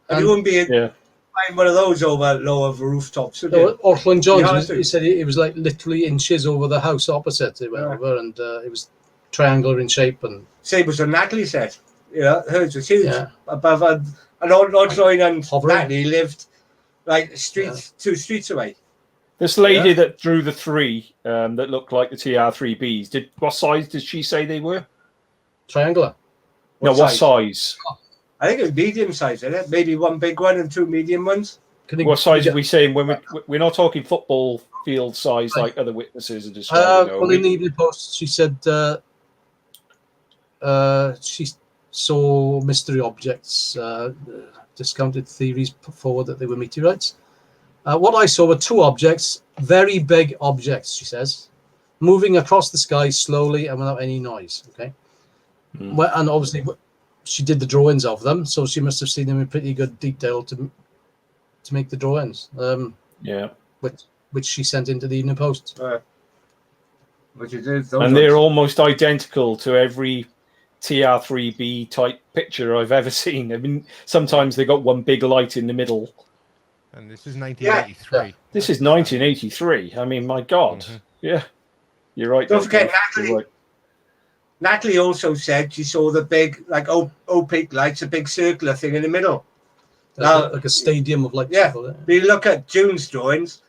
And you wouldn't be find one of those over lower rooftops, would you? Orchland You had Jones, to. he said it was like literally inches over the house opposite. It went over, and it was triangular in shape. And Same as what Natalie said. You know, hers was huge. Yeah. Above and old Troy and Hovering. Natalie lived like two streets away. This lady that drew the three that looked like the TR3Bs, what size did she say they were? triangular. What size? I think it was medium size, isn't it? Maybe one big one and two medium ones. What size are we saying when we're not talking football field size like other witnesses are describing? Well, in the Evening Post, she said she saw mystery objects, discounted theories put forward that they were meteorites. What I saw were two objects, very big objects, she says, moving across the sky slowly and without any noise. Okay. Well, and obviously she did the drawings of them, so she must have seen them in pretty good detail to make the drawings. Which she sent into the Evening Post. Which it is. And they're almost identical to every TR3B type picture I've ever seen. I mean, sometimes they got one big light in the middle. And this is 1983. Yeah. This is 1983. I mean, my God. Mhm. Yeah. You're right. Don't forget Dave. Natalie. Natalie also said she saw the big, like, opaque lights, a big circular thing in the middle. Like a stadium of lights. Yeah. But you look at June's drawings,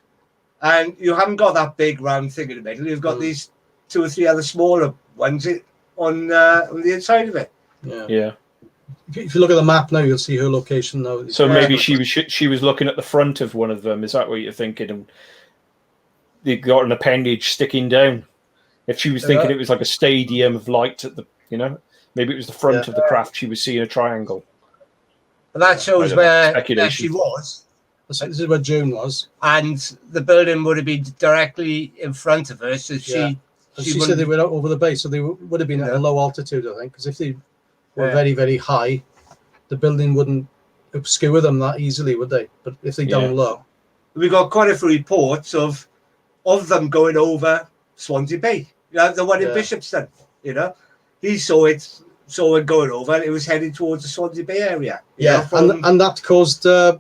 and you haven't got that big round thing in the middle. You've got these two or three other smaller ones on the inside of it. Yeah. If you look at the map now, you'll see her location now. So maybe she was looking at the front of one of them. Is that what you're thinking? And they got an appendage sticking down. If she was thinking it was like a stadium of light at the, maybe it was the front of the craft. She was seeing a triangle. And that shows where she was. This is where June was. And the building would have been directly in front of her. So she said they were out over the base, so they would have been at a low altitude, I think, because if they were very, very high, the building wouldn't obscure them that easily, would they? But if they down low. We got quite a few reports of them going over Swansea Bay. The one in Bishopston, he saw it going over, and it was heading towards the Swansea Bay area. And that caused, I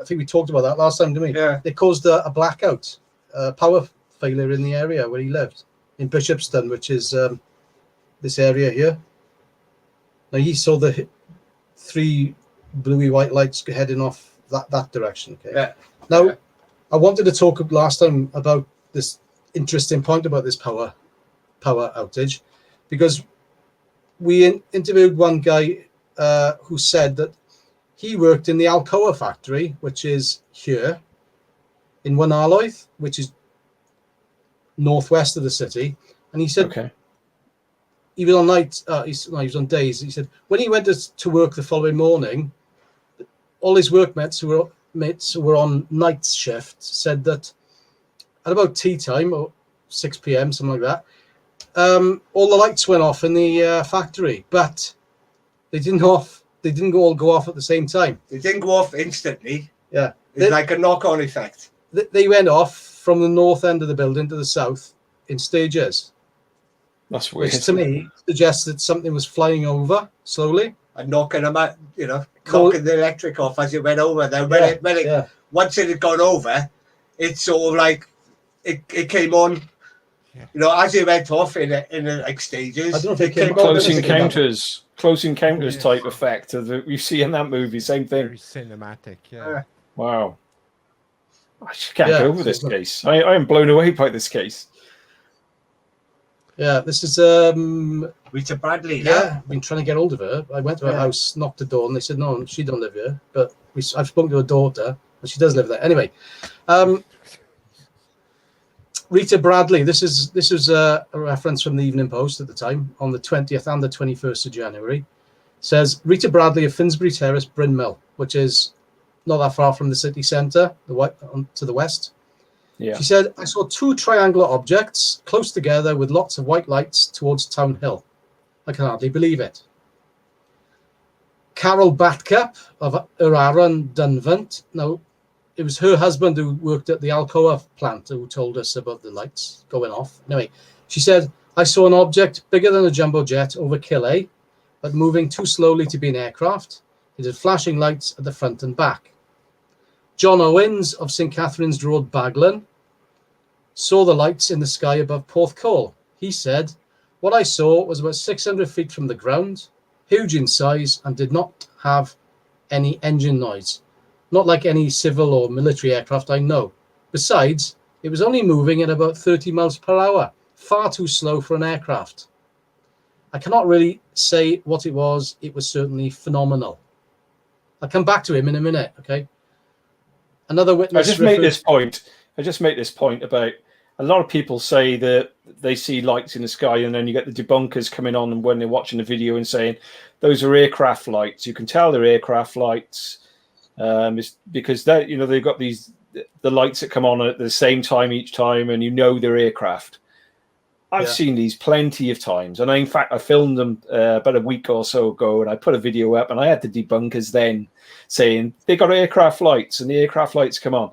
think we talked about that last time, didn't we? Yeah. It caused a blackout, power failure in the area where he lived, in Bishopston, which is this area here. Now he saw the three bluey white lights heading off that direction. Okay. Yeah. Now, I wanted to talk last time about this interesting point about this power outage, because we interviewed one guy who said that he worked in the Alcoa factory, which is here in Wanaloith, which is northwest of the city, and he said he was on nights. He was on days. He said when he went to work the following morning, all his workmates who were on night shift said that at about tea time or 6 p.m. something like that, all the lights went off in the factory, but they didn't all go off at the same time. They didn't go off instantly. Yeah, it's like a knock-on effect. They went off from the north end of the building to the south in stages. That's weird. Which to me suggests that something was flying over slowly and knocking them out, knocking the electric off as it went over. Then once it had gone over, it's sort of like it came on. As it went off in like stages. I don't know if it came close encounters type effect that we see in that movie. Same thing. Very cinematic. Yeah. Wow. I just can't get over this case. I am blown away by this case. Yeah, this is Rita Bradley. Yeah, I've been trying to get hold of her. I went to her house, knocked the door, and they said no, she don't live here. But I've spoken to her daughter, and she does live there. Anyway, Rita Bradley. This was a reference from the Evening Post at the time on the 20th and the 21st of January. Says Rita Bradley of Finsbury Terrace, Bryn Mill, which is not that far from the city centre, to the west. Yeah. She said, I saw two triangular objects close together with lots of white lights towards Town Hill. I can hardly believe it. Carol Batcup of Araran, Dunvant. Now, it was her husband who worked at the Alcoa plant who told us about the lights going off. Anyway, she said, I saw an object bigger than a jumbo jet over Killay, but moving too slowly to be an aircraft. It had flashing lights at the front and back. John Owens of St Catherine's Road, Baglan, saw the lights in the sky above Porthcawl. He said, what I saw was about 600 feet from the ground, huge in size, and did not have any engine noise. Not like any civil or military aircraft I know. Besides, it was only moving at about 30 miles per hour, far too slow for an aircraft. I cannot really say what it was. It was certainly phenomenal. I'll come back to him in a minute, okay? Another witness... I just make this point about a lot of people say that they see lights in the sky, and then you get the debunkers coming on and when they're watching the video and saying, those are aircraft lights. You can tell they're aircraft lights. It's because that they've got the lights that come on at the same time each time, and they're aircraft. I've seen these plenty of times, and in fact I filmed them about a week or so ago, and I put a video up, and I had the debunkers then saying they got aircraft lights, and the aircraft lights come on.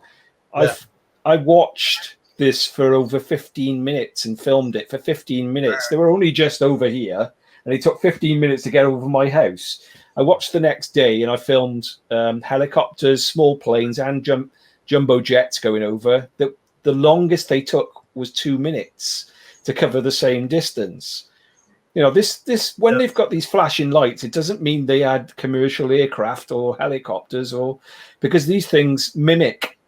I watched this for over 15 minutes and filmed it for 15 minutes. They were only just over here, and it took 15 minutes to get over my house. I watched the next day, and I filmed helicopters, small planes, and jumbo jets going over. The longest they took was 2 minutes to cover the same distance. This when they've got these flashing lights, it doesn't mean they had commercial aircraft or helicopters, or because these things mimic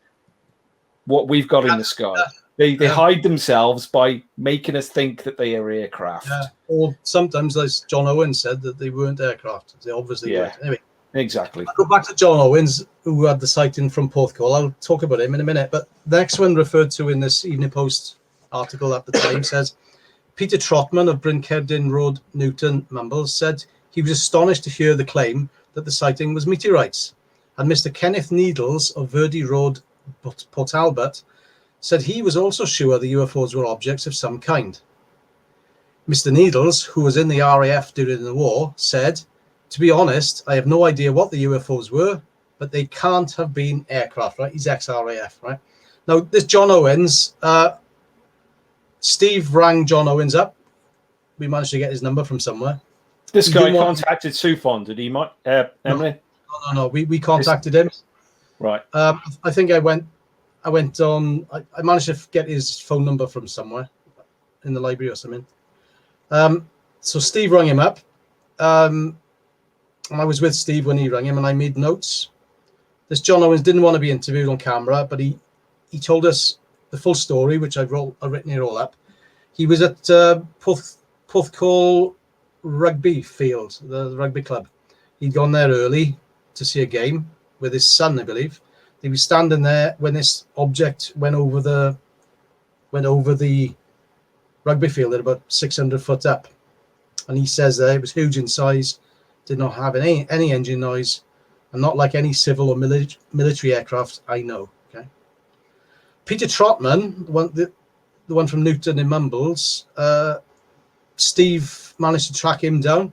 what we've got in the sky. They hide themselves by making us think that they are aircraft. Yeah. Or sometimes, as John Owens said, that they weren't aircraft. They obviously weren't. Anyway, exactly. I'll go back to John Owens, who had the sighting from Porthcawl. I'll talk about him in a minute. But the next one referred to in this Evening Post article at the time says, Peter Trotman of Bryn Cerdyn Road, Newton, Mumbles, said he was astonished to hear the claim that the sighting was meteorites. And Mr. Kenneth Needles of Verdi Road, Port Talbot, said he was also sure the UFOs were objects of some kind. Mr. Needles, who was in the RAF during the war, said, to be honest, I have no idea what the UFOs were, but they can't have been aircraft, right? He's ex-RAF, right? Now, this John Owens, Steve rang John Owens up. We managed to get his number from somewhere. This guy contacted SUFON, did he, Emily? No. We contacted him. Right. I think I went on. I managed to get his phone number from somewhere in the library or something. So Steve rang him up. And I was with Steve when he rang him, and I made notes. This John Owens didn't want to be interviewed on camera, but he told us the full story, which I've written it all up. He was at Porthcawl rugby field, the rugby club. He'd gone there early to see a game with his son, I believe. He was standing there when this object went over the rugby field at about 600 foot up. And he says there it was huge in size, did not have any engine noise, and not like any civil or military aircraft I know. Okay. Peter Trotman, the one from Newton in Mumbles, Steve managed to track him down.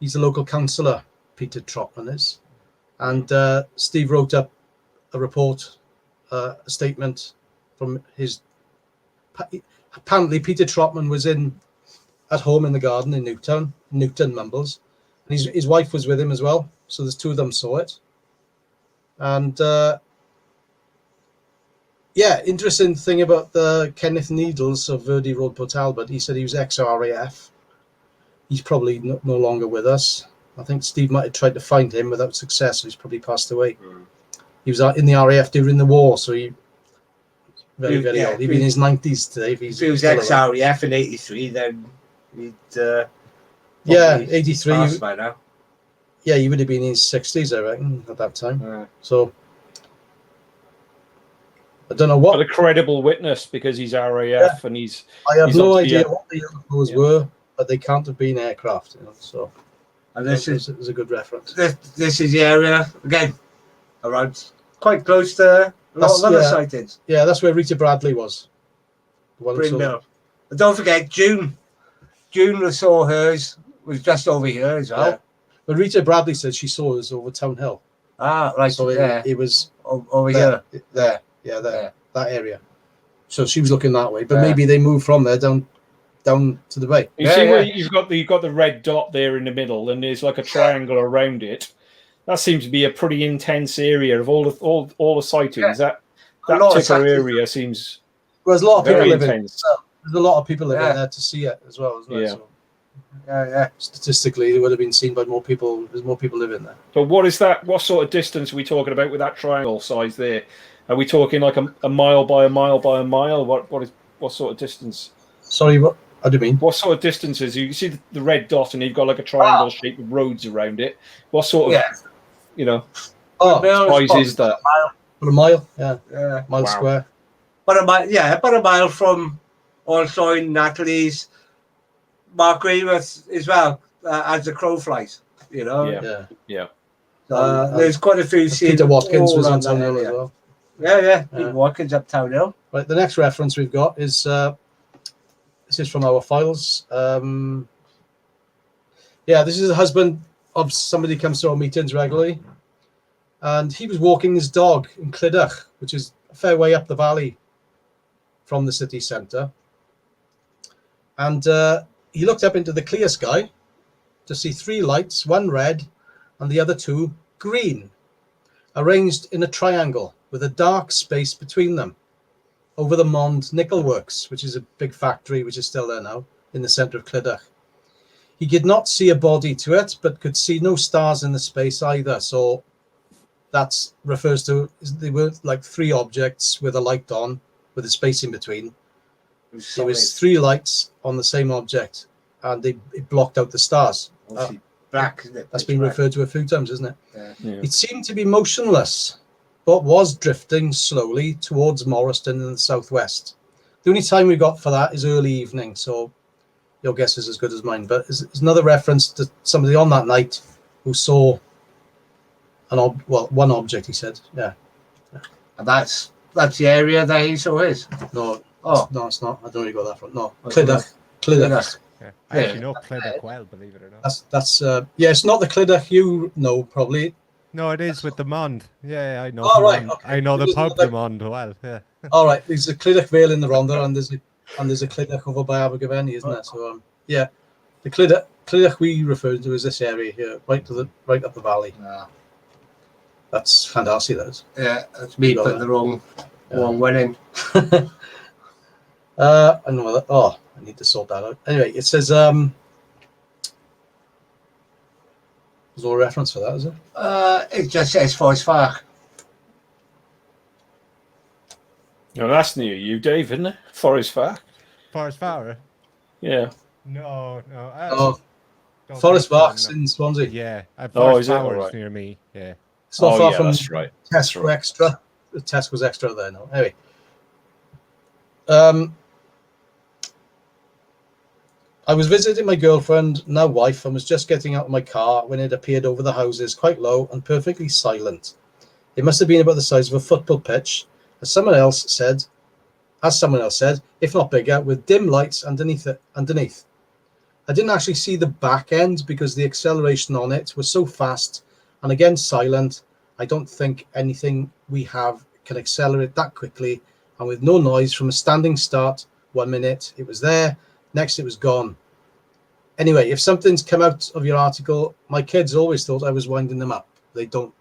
He's a local councillor, Peter Trotman is. And Steve wrote up a report, a statement from his... Apparently, Peter Trotman was at home in the garden in Newton, Mumbles. And his wife was with him as well. So there's two of them saw it. And interesting thing about the Kenneth Needles of Verdi Road, Port Talbot. He said he was ex-RAF. He's probably no longer with us. I think Steve might have tried to find him without success. So he's probably passed away. He was in the RAF during the war, so he very old. He'd be in his 90s today. If he was ex-RAF in '83, then he'd 83 passed by now. Yeah, he would have been in his 60s, I reckon, at that time. So I don't know what. But a credible witness because he's RAF and he's. I have no idea what the UFOs were, but they can't have been aircraft. So and this is a good reference. This is the area again, around quite close to a lot of other sightings. Yeah, that's where Rita Bradley was. Bryn Mill. And don't forget June. June saw hers was just over here as well. Yeah. But Rita Bradley said she saw us over Town Hill. Ah, right. So it was over here. there, that area. So she was looking that way, but Yeah. maybe they moved from there down to the bay. You see where you've got the red dot there in the middle, and there's like a triangle around it. That seems to be a pretty intense area of all the sightings. Yeah. That particular area seems Well, there's a lot of people very living. intense. There's a lot of people living there to see it as well, isn't there? Yeah. So Yeah. statistically, it would have been seen by more people. There's more people living there. But what is that? What sort of distance are we talking about with that triangle size there? Are we talking like a mile by a mile by a mile? What sort of distance? Sorry, what? How do you mean? What sort of distances? You see the red dot, and you've got like a triangle shape with roads around it. What sort of size is that? About a mile, yeah, mile Wow. square. About a mile from also in Natalie's Mark Weymouth as well, as the crow flies. You know. Yeah. There's quite a few. Peter Watkins all was on around Town that Hill as area. well. Yeah. Peter Watkins up Town Hill. Right, the next reference we've got is this is from our files. This is the husband of somebody who comes to our meetings regularly, and he was walking his dog in Clydach, which is a fair way up the valley from the city centre, and he looked up into the clear sky to see 3 lights, one red and the other 2 green, arranged in a triangle with a dark space between them, over the Mond Nickel Works, which is a big factory which is still there now in the centre of Clydach. He did not see a body to it, but could see no stars in the space either. So that refers to, they were like 3 objects with a light on, with a space in between. There was 3 lights on the same object, and it blocked out the stars. Black, isn't it? That's been referred to a few times, isn't it? Yeah. It seemed to be motionless, but was drifting slowly towards Morriston in the southwest. The only time we got for that is early evening, so your guess is as good as mine. But it's another reference to somebody on that night who saw one object, he said. Yeah. And that's the area that he saw his. No, no, it's not. I don't know where you got that from. No, Clydach. Yeah. I actually know Clydach well, believe it or not. That's it's not the Clydach you know, probably. No, it is with the Mond. Yeah, I know. Oh, the right, Mond. okay. I know the There's pub, another- the Mond, well. Yeah. All right, there's a Clydach Vale in the Rhondda, and there's a Clydach over by Abergavenny, isn't there? So the Clydach we referred to as this area here, right up the valley. Yeah. That's fantastic, that is. Yeah, that's me putting the wrong one in. I know that. Oh, I need to sort that out. Anyway, it says there's no reference for that, is it? It just says Forest Park. No, that's near you, Dave, isn't it? Forest Park. Forest Fowler? Yeah. No. Oh, don't Forest think so, Park's no. in Swansea. Yeah, Oh, Forest is it? Fowler's Alright. near me. Yeah. It's not far from that's right. Tesco Extra. The Tesco's Extra there now. Anyway. I was visiting my girlfriend, now wife, and was just getting out of my car when it appeared over the houses, quite low and perfectly silent. It must have been about the size of a football pitch, as someone else said, if not bigger, with dim lights underneath. I didn't actually see the back end because the acceleration on it was so fast, and again silent. I don't think anything we have can accelerate that quickly, and with no noise from a standing start. 1 minute it was there, next it was gone. Anyway, if something's come out of your article, my kids always thought I was winding them up. They don't.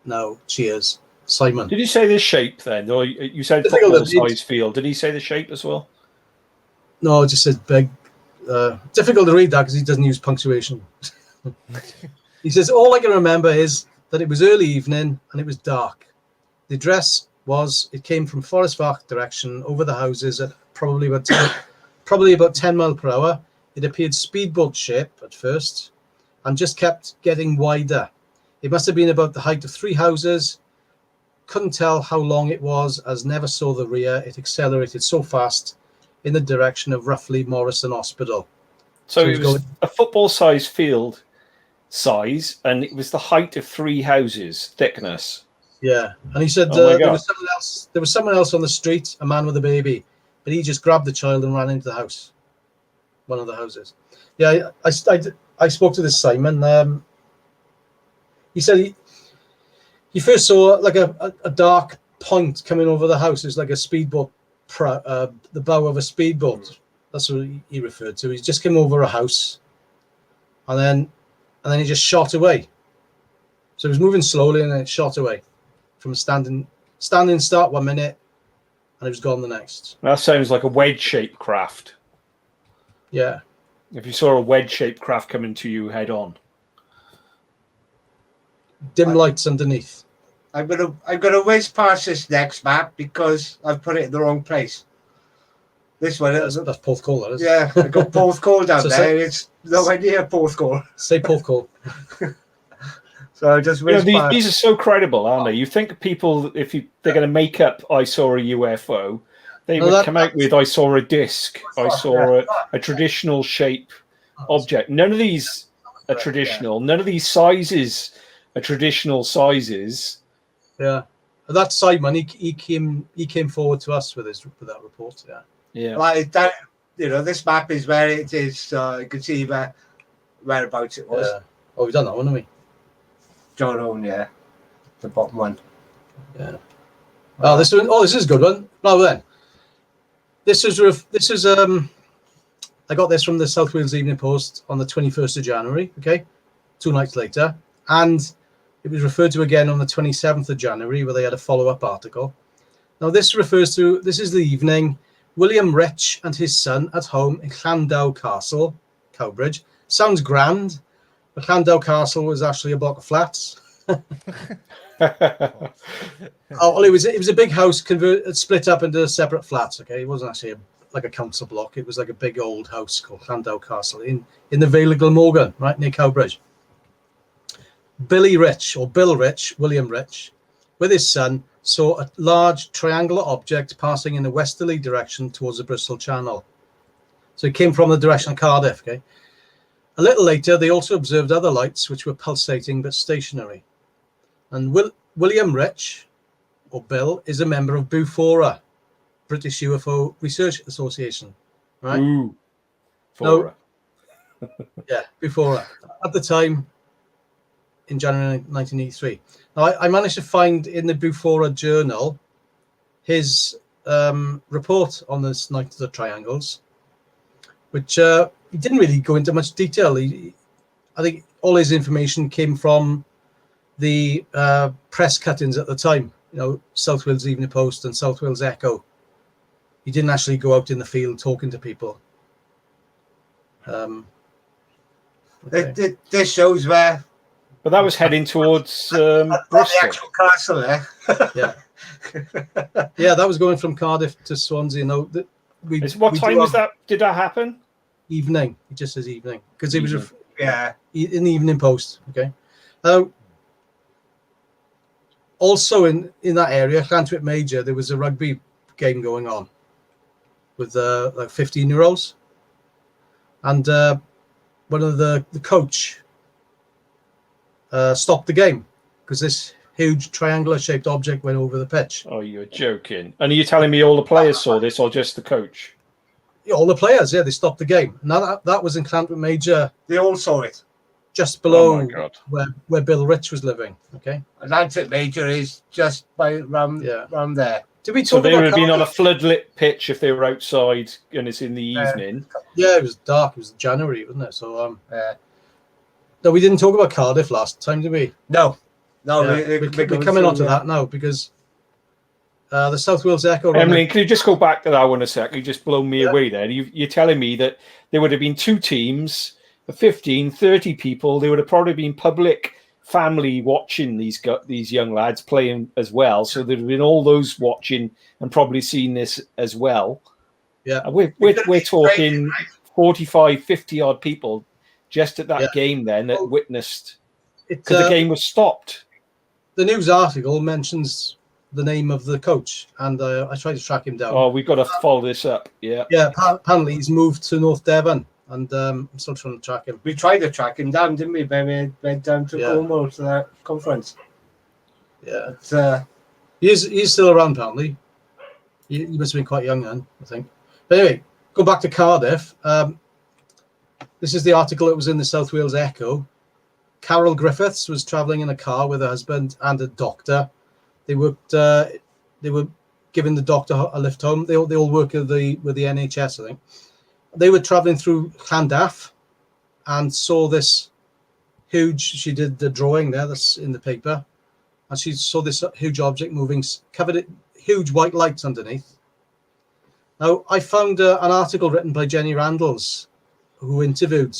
No, cheers. Simon. Did you say the shape then? Or you said Difficult football to read. size field. Did he say the shape as well? No, it just says big. Difficult to read that because he doesn't use punctuation. He says, all I can remember is that it was early evening and it was dark. The address it came from Forest Park direction over the houses at probably about 10 mile per hour. It appeared speedboat shape at first and just kept getting wider. It must have been about the height of 3 houses. Couldn't tell how long it was, as never saw the rear. It accelerated so fast in the direction of roughly Morrison Hospital. So So it he's was going- a football size field size, and it was the height of 3 houses thickness. Yeah, and he said Oh my there God. was someone else on the street, a man with a baby, but he just grabbed the child and ran into the house. one of the houses. Yeah, I spoke to this Simon. He said he first saw like a dark point coming over the house. It's like a speedboat, the bow of a speedboat. That's what he referred to. He just came over a house, and then he just shot away. So he was moving slowly, and then it shot away from a standing start 1 minute, and it was gone the next. That sounds like a wedge-shaped craft. Yeah. If you saw a wedge-shaped craft coming to you head on. Dim lights underneath. I'm gonna whiz past this next map because I've put it in the wrong place. This one, That's Porthcawl, that is. yeah, I got Porthcawl down So there. It's nowhere near Porthcawl, Say Porthcawl. so I just whiz past. These are so credible, aren't they? You think people, if they're going to make up "I saw a UFO," they would come out with "I saw a disc," "I saw a traditional shape object." None of these are traditional. None of these sizes are traditional sizes. Yeah. That Simon, he came forward to us with that report. Yeah. Yeah. Like that, this map is where it is, so you can see whereabouts it was. Yeah. Oh, we've done that one, haven't we? John Owen, yeah, the bottom one. Yeah. Oh, this one. Oh, this is a good one. Now then, this is I got this from the South Wales Evening Post on the 21st of January. Okay, 2 nights later, and it was referred to again on the 27th of January, where they had a follow-up article. Now, this is the evening. William Rich and his son at home in Llandow Castle, Cowbridge. Sounds grand, but Llandow Castle was actually a block of flats. Oh, it was a big house split up into separate flats. Okay, it wasn't actually like a council block. It was like a big old house called Llandow Castle in the Vale of Glamorgan, right near Cowbridge. Bill Rich, William Rich, with his son, saw a large triangular object passing in a westerly direction towards the Bristol Channel. So it came from the direction of Cardiff. Okay. A little later, they also observed other lights which were pulsating but stationary. And William Rich, or Bill, is a member of BUFORA, British UFO Research Association. Right? Ooh. Fora. Yeah, BUFORA. At the time, in January 1983. Now, I managed to find in the BUFORA journal his report on this Night of the Triangles, which he didn't really go into much detail. I think all his information came from the press cuttings at the time, South Wales Evening Post and South Wales Echo. He didn't actually go out in the field talking to people. Okay. This shows where. But that was heading towards The Bristol. actual castle there. Yeah. Yeah, that was going from Cardiff to Swansea. What time was that? Did that happen? Evening. It just says evening because it was in Yeah. the Evening Post. Okay. Also in that area, Llantwit Major, there was a rugby game going on with like 15-year-olds, and one of the coach stopped the game because this huge triangular-shaped object went over the pitch. Oh, you're joking. And are you telling me all the players saw this or just the coach? Yeah, all the players, they stopped the game. Now that was in Llantwit Major, They all saw it. just below Oh my God. where Bill Rich was living. Okay. Atlantic Major is just round there. Did we So talk they would about have been on a Cardiff? floodlit pitch if they were outside and it's in the evening. Yeah, it was dark. It was January, wasn't it? So Yeah. no, we didn't talk about Cardiff last time, did we? No. Yeah, we're coming on to that now because the South Wales Echo. Emily, can you just go back to that one a sec? You just blown me away there. You're telling me that there would have been 2 teams of 15, 30 people. There would have probably been public family watching these young lads playing as well. So there'd have been all those watching and probably seen this as well. Yeah. And we're talking 45, 50 odd people just at that game then that witnessed because the game was stopped. The news article mentions the name of the coach, and I tried to track him down. Oh, we've got to follow this up. Yeah. Yeah, apparently he's moved to North Devon, and I'm still trying to track him. We tried to track him down, didn't we? When we went down to Cornwall to that conference. Yeah. But, He's still around, apparently. He must have been quite young then, I think. But anyway, go back to Cardiff. This is the article that was in the South Wales Echo. Carol Griffiths was travelling in a car with her husband and a doctor. They were giving the doctor a lift home. They all work with the NHS, I think. They were travelling through Llandaff and saw this huge. She did the drawing there that's in the paper, and she saw this huge object moving, covered it, huge white lights underneath. Now, I found an article written by Jenny Randalls, who interviewed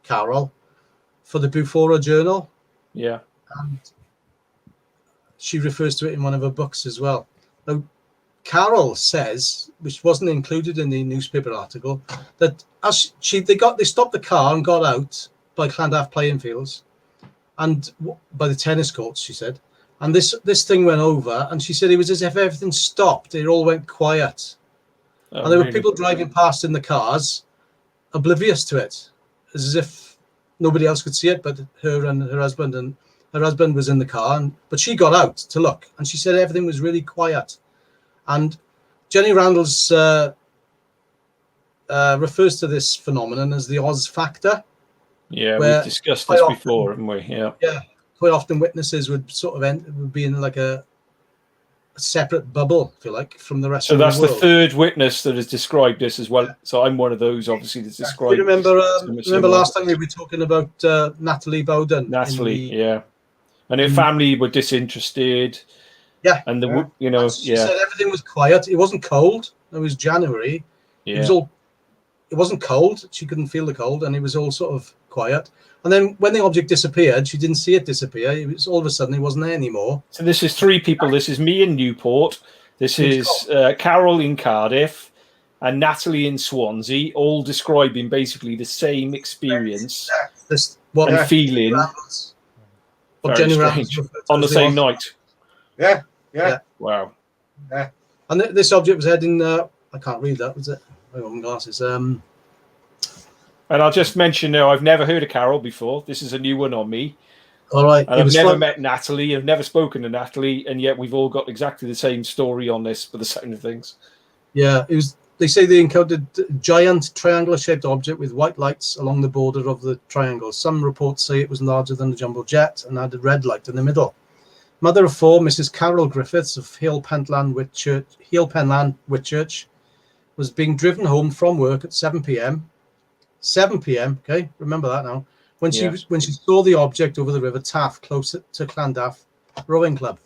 Carol for the Bufora Journal. Yeah. And she refers to it in one of her books as well. Now, Carol says, which wasn't included in the newspaper article, that as they stopped the car and got out by Llandaff playing fields and by the tennis courts, she said. And this thing went over, and she said it was as if everything stopped. It all went quiet. Oh, and there were really? people driving past in the cars, oblivious to it, as if nobody else could see it but her and her husband. And her husband was in the car, but she got out to look, and she said everything was really quiet. And Jenny Randalls refers to this phenomenon as the Oz factor. Yeah, where we've discussed this quite before, often, haven't we? Yeah. Yeah, quite often witnesses would would be in like a separate bubble, if you like, from the rest So of the that's world. the third witness that has described this as well. So I'm one of those, obviously, that's described. You remember similar. last time we were talking about Natalie Bowden? Natalie, yeah. And her family were disinterested. Yeah. And She said everything was quiet. It wasn't cold. It was January. Yeah. It wasn't cold. She couldn't feel the cold, and it was all sort of quiet. And then when the object disappeared, she didn't see it disappear. It was all of a sudden it wasn't there anymore. So this is three people. This is me in Newport. This is Carol in Cardiff and Natalie in Swansea, all describing basically the same experience and feeling Jenny strange, Randalls on the same night. Yeah, yeah. Wow. Yeah. And this object was heading. I can't read that. Was it? I got my glasses. And I'll just mention now, I've never heard of Carol before. This is a new one on me. All right. And I've never met Natalie. I've never spoken to Natalie, and yet we've all got exactly the same story on this for the sound of things. Yeah, it was. They say they encountered a giant triangular-shaped object with white lights along the border of the triangle. Some reports say it was larger than a jumbo jet and had a red light in the middle. Mother of four, Mrs. Carol Griffiths of Hale Penlan, Whitchurch, was being driven home from work at 7 p.m. 7 p.m. Okay, remember that now. When she saw the object over the River Taff, close to Llandaff Rowing Club.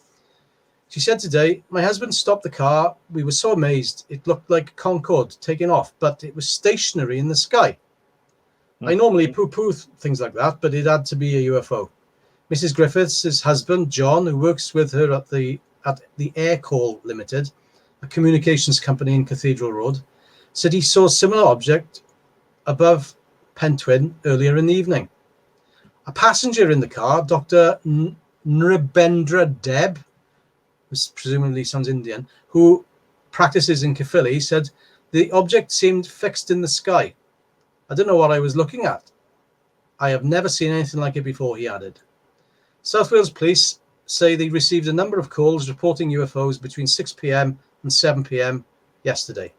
She said today, my husband stopped the car. We were so amazed. It looked like Concorde taking off, but it was stationary in the sky. I normally poo-poo things like that, but it had to be a UFO. Mrs. Griffiths' husband, John, who works with her at the Air Call Limited, a communications company in Cathedral Road, said he saw a similar object above Pentwyn earlier in the evening. A passenger in the car, Dr. Nrabendra Deb, which presumably sounds Indian, who practices in Caerphilly, said the object seemed fixed in the sky. I don't know what I was looking at. I have never seen anything like it before, he added. South Wales Police say they received a number of calls reporting UFOs between 6 p.m. and 7 p.m. yesterday.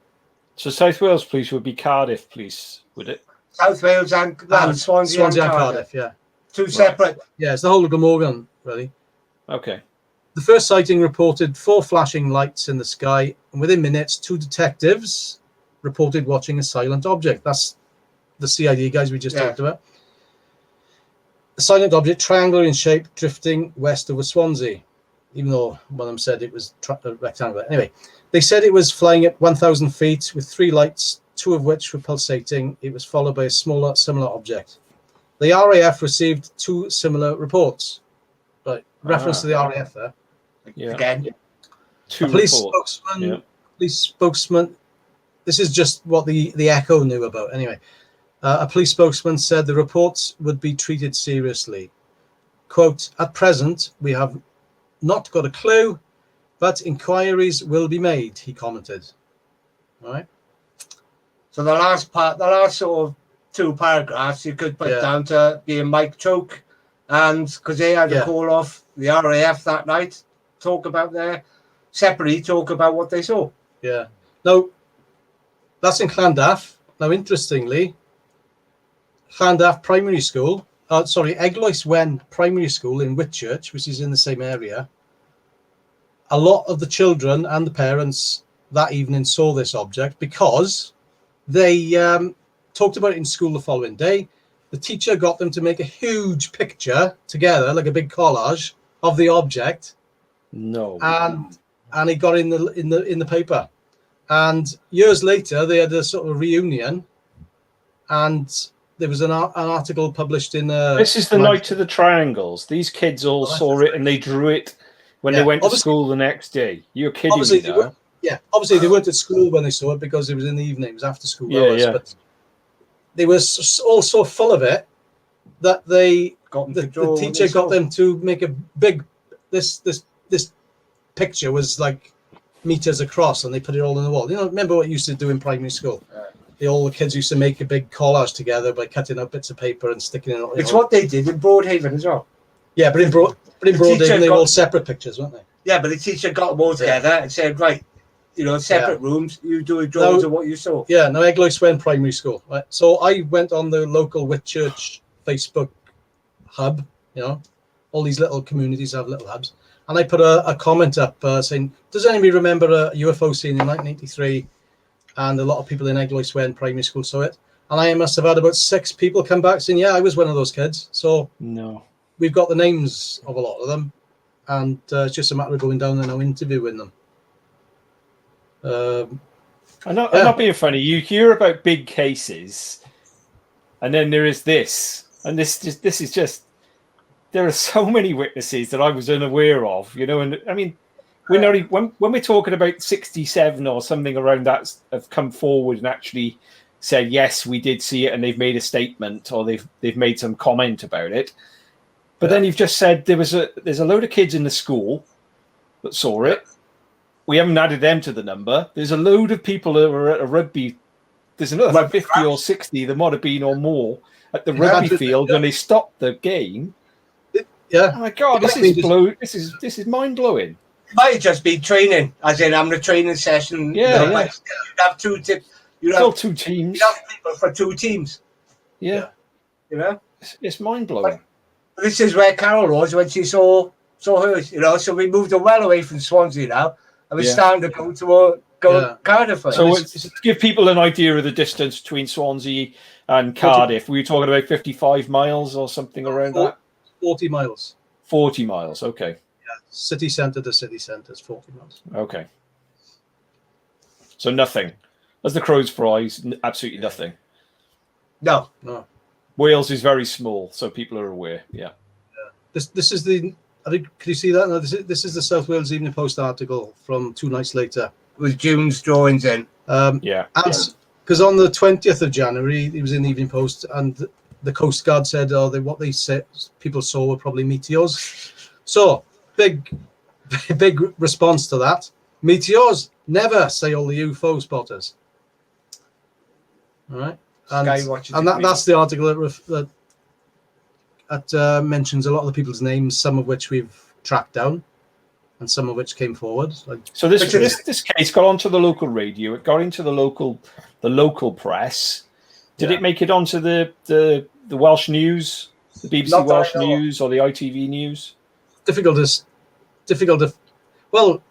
So South Wales Police would be Cardiff Police, would it? South Wales and Swansea and Cardiff. Yeah. Two separate. Yeah, it's the whole of Glamorgan, really. Okay. The first sighting reported 4 flashing lights in the sky, and within minutes, 2 detectives reported watching a silent object. That's the CID guys we just talked about. A silent object, triangular in shape, drifting west over Swansea, even though one of them said it was rectangular. Anyway, they said it was flying at 1,000 feet with 3 lights, 2 of which were pulsating. It was followed by a smaller, similar object. The RAF received 2 similar reports. Right, reference to the RAF there. Yeah. Again. 2 Police reports. spokesman. This is just what the Echo knew about. Anyway, a police spokesman said the reports would be treated seriously. Quote, at present, we have not got a clue, but inquiries will be made, he commented. All right. So the last sort of 2 paragraphs you could put down to being Mike Choke, and because they had a call off the RAF that night, talk about what they saw. Yeah. Now, that's in Llandaff. Now, interestingly, Llandaff Primary School, Eglwys Wen Primary School in Whitchurch, which is in the same area. A lot of the children and the parents that evening saw this object because they talked about it in school the following day. The teacher got them to make a huge picture together, like a big collage of the object. No. And it got in the paper. And years later, they had a sort of reunion, and there was an article published in. This is the night of the triangles. These kids all saw it and they drew it when they went to school the next day. You're kidding me, though. Obviously they weren't at school when they saw it because it was in the evening. It was after school hours. But they were all so full of it that the teacher got them to make a big. This picture was like meters across, and they put it all on the wall. You know, remember what you used to do in primary school? All the kids used to make a big collage together by cutting out bits of paper and sticking it in. It's what they did in Broadhaven as well. Yeah, but in Broadhaven, they were all separate pictures, weren't they? Yeah, but the teacher got them all together and said, right, separate rooms, you do a drawings of what you saw. Yeah, no, Eglwys Wen Primary School. Right? So I went on the local Whitchurch Facebook hub, all these little communities have little hubs. And I put a comment up saying, does anybody remember a UFO scene in 1983? And a lot of people in Eglwys Wen Primary School saw it. And I must have had about 6 people come back saying, yeah, I was one of those kids. So we've got the names of a lot of them. And it's just a matter of going down and now interviewing them. I'm not being funny. You hear about big cases, and then there is this. And this is just, there are so many witnesses that I was unaware of, and I mean, we're not even, when we're talking about 67 or something around that have come forward and actually said, yes, we did see it, and they've made a statement or they've made some comment about it. But then you've just said there's a load of kids in the school that saw it. We haven't added them to the number. There's a load of people that were at a rugby. There's another 50 or 60, there might have been or more, at the rugby field when they stopped the game. Yeah. Oh my God, this is mind blowing. It might just be training, as in having a training session. Yeah, You'd have 2 teams. You'd have 2 teams. You'd have people for 2 teams. Yeah. It's mind blowing. This is where Carol was when she saw hers. So we moved well away from Swansea now, and we're starting to go to Cardiff. So to give people an idea of the distance between Swansea and Cardiff, we were talking about 55 miles or something around that. 40 miles. 40 miles. Okay. City centre to city centre is 40 miles. Okay. So nothing. As the crows flies, absolutely nothing. No. Wales is very small, so people are aware. Yeah. This is the. Can you see that? No, this is the South Wales Evening Post article from 2 nights later with June's drawings in. Because on the 20th of January, it was in the Evening Post, and the Coast Guard said, what they said people saw were probably meteors. So big response to that. Meteors never, say all the UFO spotters. All right, and that's the article that mentions a lot of the people's names, some of which we've tracked down, and some of which came forward. So this case got onto the local radio. It got into the local press. Did it make it onto the Welsh news, the BBC Welsh News, or the ITV News? Difficult to. Well,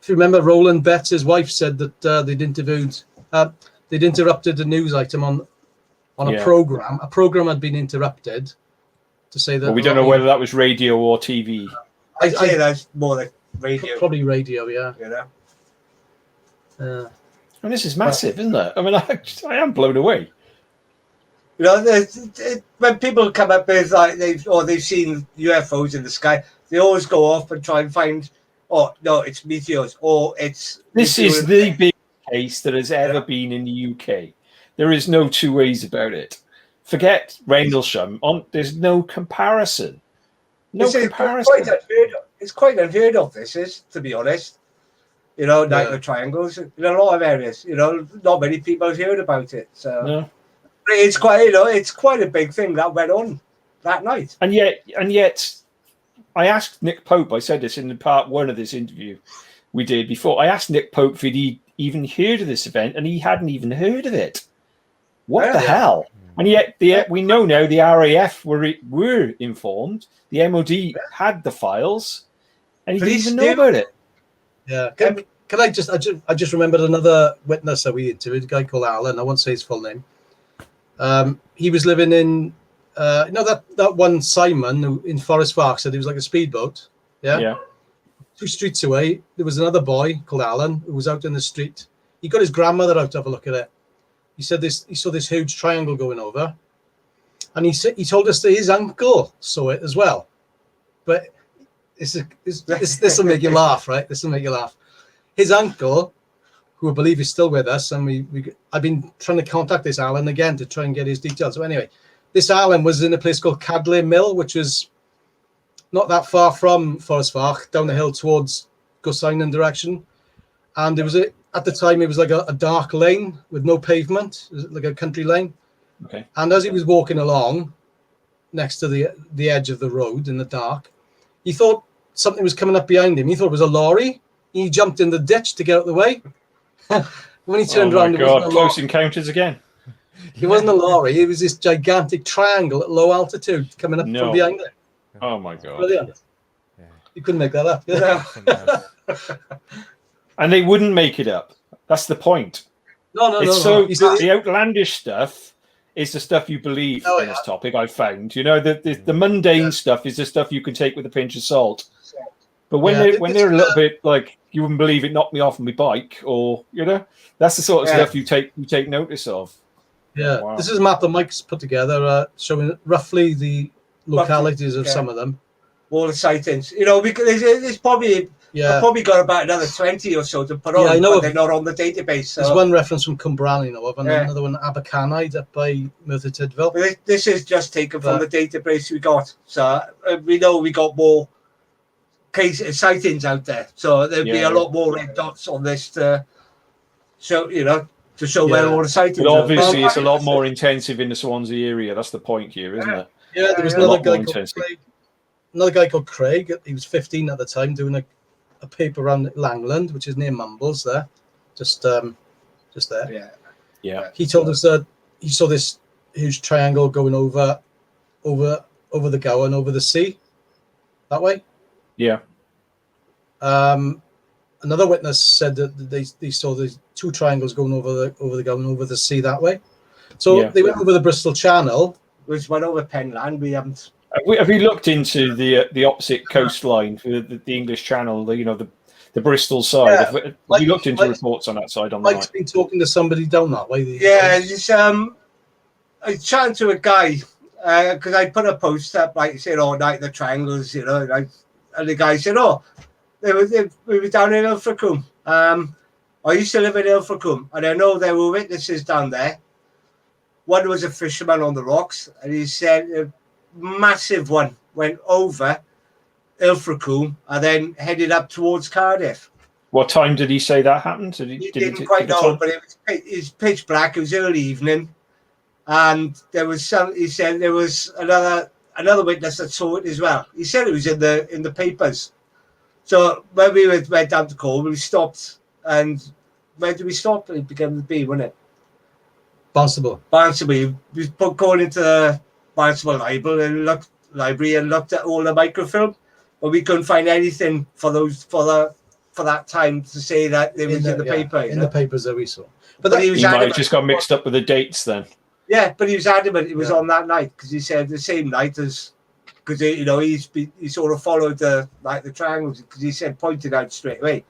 if you remember, Roland Betts, his wife, said that they'd interrupted a news item on a program. A program had been interrupted to say that. Well, we don't know whether that was radio or TV. I'd say that's more like radio. Probably radio, yeah. And this is massive, isn't it? I mean, I am blown away. When people come up with they've seen UFOs in the sky, they always go off and try and find, it's meteors, or it's. This is the biggest case that has ever been in the UK. There is no 2 ways about it. Forget Rendlesham. There's no comparison. Comparison. It's quite unheard of. This is, to be honest. Night of triangles in a lot of areas. Not many people have heard about it. So. No. It's quite a big thing that went on that night. And yet, I asked Nick Pope. I said this in part 1 of this interview we did before. I asked Nick Pope if he'd even heard of this event, and he hadn't even heard of it. What the hell? And yet, we know now the RAF were informed. The MOD had the files, and he didn't even know about it. Yeah. Can I just remembered another witness that we interviewed, a guy called Alan. I won't say his full name. He was living in, that one Simon who, in Forest Park said he was like a speedboat. Yeah. Yeah. 2 streets away, there was another boy called Alan who was out in the street. He got his grandmother out to have a look at it. He said he saw this huge triangle going over, and he told us that his uncle saw it as well. But this will make you laugh, right? This will make you laugh. His uncle, who I believe is still with us, and I've been trying to contact this Alan again to try and get his details. So anyway, this Alan was in a place called Cadley Mill, which was not that far from Forest Park, down the hill towards Gosainen direction. And there was at the time, it was like a dark lane with no pavement, like a country lane. Okay. And as he was walking along next to the edge of the road in the dark, he thought something was coming up behind him. He thought it was a lorry. He jumped in the ditch to get out of the way. When he turned around, it wasn't close encounters again. It wasn't a lorry. It was this gigantic triangle at low altitude coming up from behind it. Oh my God. Brilliant. Yeah. You couldn't make that up. Yeah. And they wouldn't make it up. That's the point. No. The outlandish stuff is the stuff you believe in this topic, I've found. The mundane stuff is the stuff you can take with a pinch of salt. But when they're a little bit like, you wouldn't believe it knocked me off on my bike, or that's the sort of stuff you take notice of. Yeah. Wow. This is a map that Mike's put together showing roughly the localities of some of them. All the sightings. Because there's probably I've probably got about another 20 or so to put on, I know, but they're not on the database. So. There's one reference from Cumbraen, and another one, Abercanide, up by Merthyr Tydfil. But this is just taken from the database we got. So we know we got more sightings out there. So there'll be a lot more red dots on this to show, where all the sightings but obviously, it's a lot more intensive in the Swansea area. That's the point here, isn't it? Yeah, there was another guy called Craig. He was 15 at the time, doing a paper around Langland, which is near Mumbles there, just there. Yeah. He told us that he saw this huge triangle going over the Gowan, over the sea, that way. Yeah. Another witness said that they saw these 2 triangles going over the Gowan, over the sea that way. So they went over the Bristol Channel, which went over Penland. We haven't. Have you looked into the opposite coastline for the English Channel? The Bristol side. Yeah. Have you looked into reports on that side? Mike's been talking to somebody down that way. I was chatting to a guy because I put a post up like saying, night the triangles, and the guy said, we were down in Ilfracombe. I used to live in Ilfracombe, and I know there were witnesses down there. One was a fisherman on the rocks, and he said a massive one went over Ilfracombe and then headed up towards Cardiff. What time did he say that happened? He didn't quite know, but it was pitch black. It was early evening, and there was he said there was another witness that saw it as well. He said it was in the papers. So when we went down to Cornwall, we stopped, and where did we stop? It became the B, wasn't it? Barnstable. We put going into the Barnstable library and looked at all the microfilm, but we couldn't find anything for that time to say that it was in the paper. In the papers that we saw. But he might have just got mixed up with the dates then. Yeah, but he was adamant it was on that night because he said the same night as because he sort of followed the triangles because he said pointed out straight away.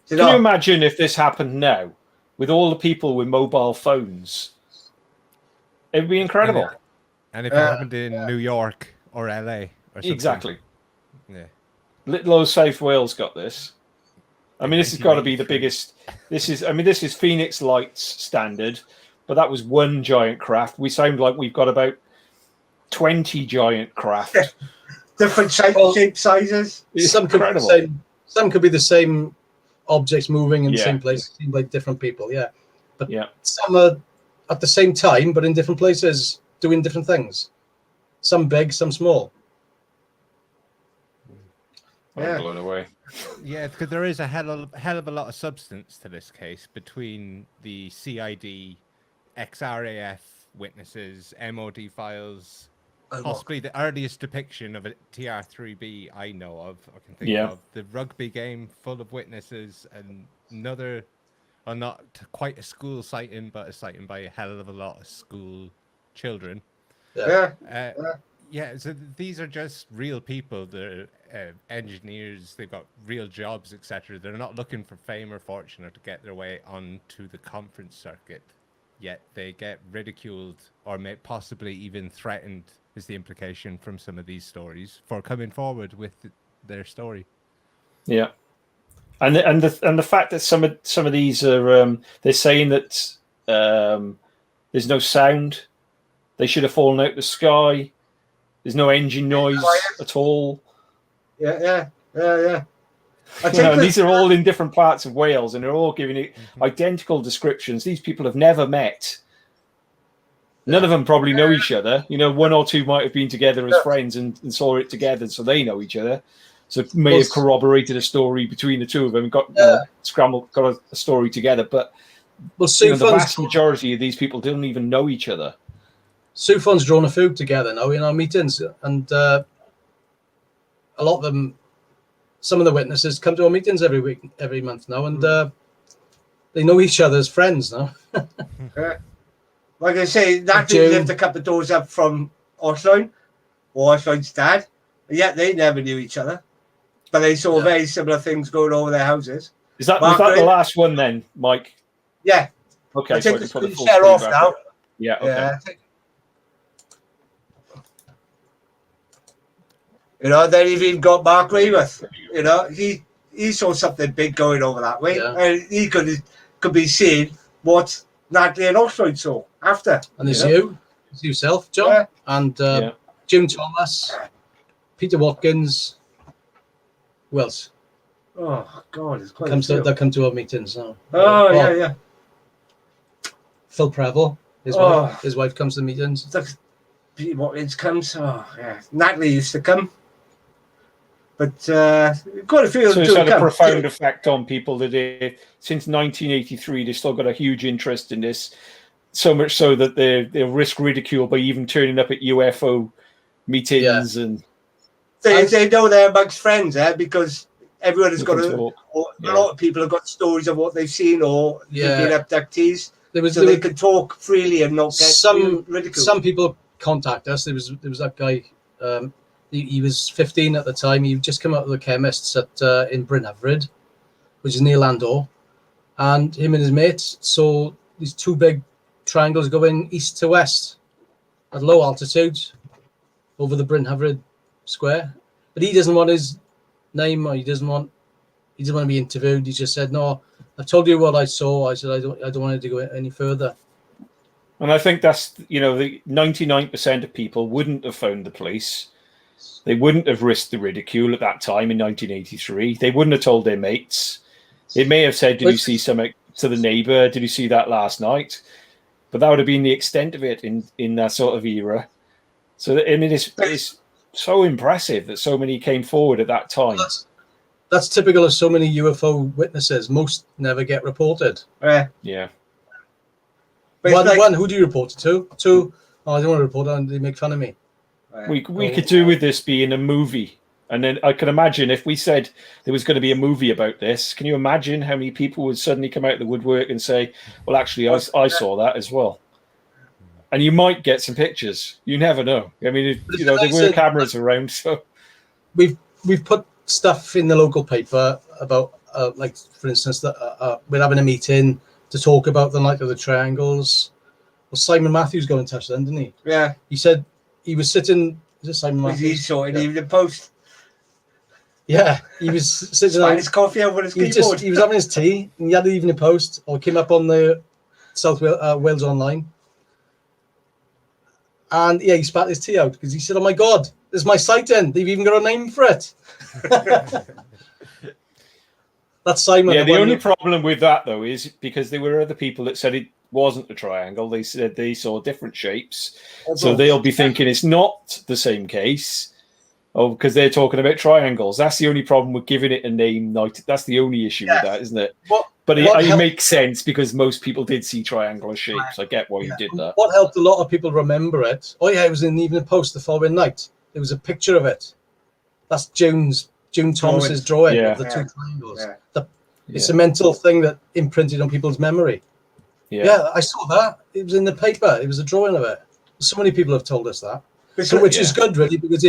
Said, Can you imagine if this happened now with all the people with mobile phones? It would be incredible. And if it happened in New York or LA or something. Exactly. Yeah. Little old South Wales got this. I mean, this has got to be the biggest. This is Phoenix Lights standard, but that was one giant craft. We sound like we've got about 20 giant craft. Different shape sizes. Some could be the same objects moving in the same place, seem like different people. Yeah, but some are at the same time, but in different places, doing different things. Some big, some small. I'm blown away. Yeah, because there is a hell of a lot of substance to this case between the CID, ex-RAF witnesses, MOD files, A lot. possibly the earliest depiction of a TR3B I know of, or can think Yeah. of. The rugby game full of witnesses, and another, well, not quite a school sighting, but a sighting by a hell of a lot of school children. Yeah. Yeah, so these are just real people. They're engineers. They've got real jobs, etc. They're not looking for fame or fortune or to get their way onto the conference circuit. Yet they get ridiculed or may possibly even threatened, is the implication from some of these stories, for coming forward with their story. Yeah, and the fact that some of these are they're saying that there's no sound. They should have fallen out the sky. There's no engine noise at all. Yeah. And these are all in different parts of Wales, and they're all giving it identical descriptions. These people have never met. None of them probably know each other. You know, one or two might have been together as friends and saw it together, so they know each other. So it may have corroborated a story between the two of them and got scrambled, got a story together. But the vast majority of these people don't even know each other. SUFON's drawn a few together now in our meetings, and a lot of them, some of the witnesses come to our meetings every month now, and they know each other as friends now. Like I say, that dude lived a couple of doors up from Osloin, or Osloin's dad, and yet they never knew each other, but they saw very similar things going on with their houses. Was that the last one then, Mike? Yeah. Okay. I take the screen share off now. Yeah. Okay. Yeah. You know, then you've even got Mark Raworth. You know, he saw something big going over that way, and he could be seeing what Natalie and Osloin saw after. And there's it's yourself, John, and Jim Thomas, Peter Watkins. Who else? Oh God, it's quite. They come to our meetings now. Oh yeah. Phil Preble, his wife comes to meetings. Peter Watkins comes. Oh yeah, Natalie used to come. But quite a few. So it's had a profound effect on people that since 1983 they've still got a huge interest in this, so much so that they'll risk ridicule by even turning up at UFO meetings and they know they're amongst friends, because everyone has got a lot of people have got stories of what they've seen or they've been abductees, so they can talk freely and not get ridiculed. Some people contact us. There was that guy. He was 15 at the time. He just come out of the chemists in Bryn Hyfryd, which is near Landor, and him and his mates saw these two big triangles going east to west at low altitude over the Bryn Hyfryd square. But he doesn't want his name, or he doesn't want to be interviewed. He just said, "No, I've told you what I saw." I said, "I don't want to go any further." And I think that's, the 99% of people wouldn't have phoned the police. They wouldn't have risked the ridicule at that time in 1983. They wouldn't have told their mates. They may have said, "Did you see something to the neighbour? Did you see that last night?" But that would have been the extent of it in that sort of era. So, I mean, it's so impressive that so many came forward at that time. That's typical of so many UFO witnesses. Most never get reported. Yeah. One, who do you report it to? Two, I don't want to report it, they make fun of me. We could do with this being a movie. And then I can imagine if we said there was going to be a movie about this, can you imagine how many people would suddenly come out of the woodwork and say, "Well, actually, I saw that as well." And you might get some pictures. You never know. I mean, there were cameras around. So we've put stuff in the local paper about, like, for instance, that we're having a meeting to talk about the night of the triangles. Well, Simon Matthews got in touch then, didn't he? Yeah. He said he was sitting. Is it Simon Matthews? He saw it in the Evening Post. Yeah, he was sitting on his coffee over his keyboard. He was having his tea, and he had the Evening Post, or came up on the South Wales Online. And he spat his tea out because he said, "Oh my God, there's my sighting. They've even got a name for it." That's Simon. Yeah, the only problem with that, though, is because there were other people that said it wasn't a triangle. They said they saw different shapes. So they'll be thinking it's not the same case. Oh, because they're talking about triangles. That's the only problem with giving it a name. Night. That's the only issue with that, isn't it? But it makes sense because most people did see triangular shapes. I get why you did that. What helped a lot of people remember it? Oh yeah, it was in the Evening Post the following night. There was a picture of it. That's June Thomas's drawing of the two triangles. Yeah. It's a mental thing that imprinted on people's memory. Yeah, I saw that. It was in the paper. It was a drawing of it. So many people have told us that, which is good, really, because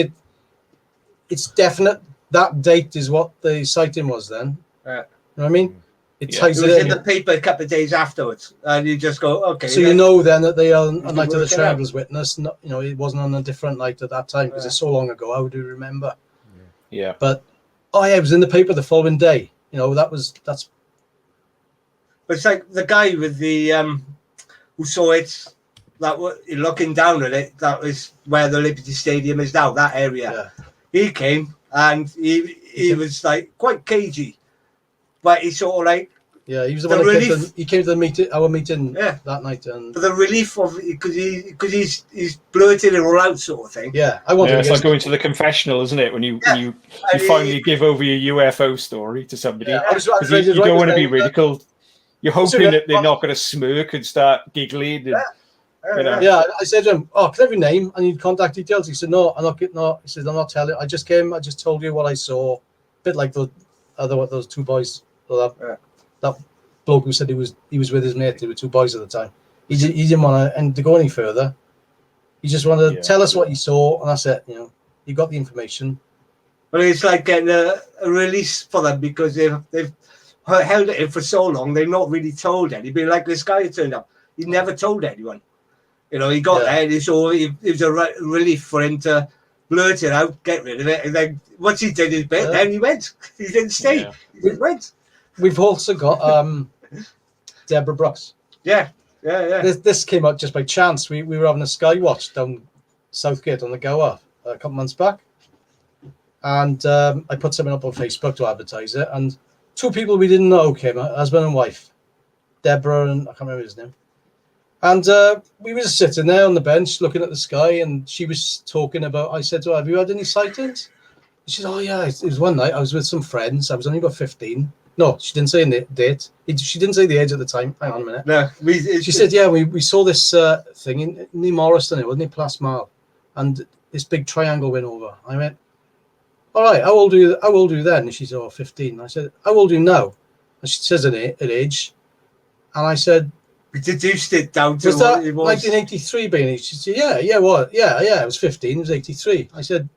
it's definite. That date is what the sighting was then. You know what I mean? It ties it was in the paper a couple of days afterwards, and you just go, okay. So you know then that they are a night of the triangles witness. Not, you know, it wasn't on a different night at that time because it's so long ago. How do you remember? Yeah. But it was in the paper the following day. You know, that's. But it's like the guy with the who saw it, looking down at it. That was where the Liberty Stadium is now. That area. Yeah. He came and he was like quite cagey. But he sort of like he was the one that came to the our meeting that night, and for the relief of because he's blurted it all out sort of thing. Yeah, it's like going to the confessional, isn't it? When you finally give over your UFO story to somebody because you don't want to be ridiculed. You're hoping that they're not going to smirk and start giggling. And, I said to him, can I have your name? I need contact details. He said, no, I'm not getting. No, he said, I'm not telling. I just told you what I saw. A bit like those two boys. That bloke who said he was with his mate. There were two boys at the time. He didn't want to go any further. He just wanted to tell us what he saw, and that's it. You know, he got the information. But it's like getting a release for them because they've held it in for so long. They've not really told anybody. Like this guy who turned up, he never told anyone. You know, he got there, and it was a relief for him to blurt it out, get rid of it, and then once he did his bit, then he went. He didn't stay. Yeah. He just went. We've also got Deborah Brooks. Yeah. This came out just by chance. We were having a sky watch down Southgate on the Gower a couple months back, and I put something up on Facebook to advertise it, and two people we didn't know came, husband and wife, Deborah and I can't remember his name, and we were just sitting there on the bench looking at the sky, and she was talking about. I said to her, "Have you had any sightings?" She said, "Oh yeah, it was one night I was with some friends. I was only about 15." No, she didn't say the date. She didn't say the age at the time. Hang on a minute. No, she said, "Yeah, we saw this thing in Morriston, wasn't it, Plas Mal, and this big triangle went over." I went, "All right, how old are you then?" And she said, "Oh, 15." I said, "How old are you now?" And she says an age, and I said, "We deduced it down to was what that it was." 1983 being? She said, "Yeah, what? Yeah, it was 15. It was 83." I said,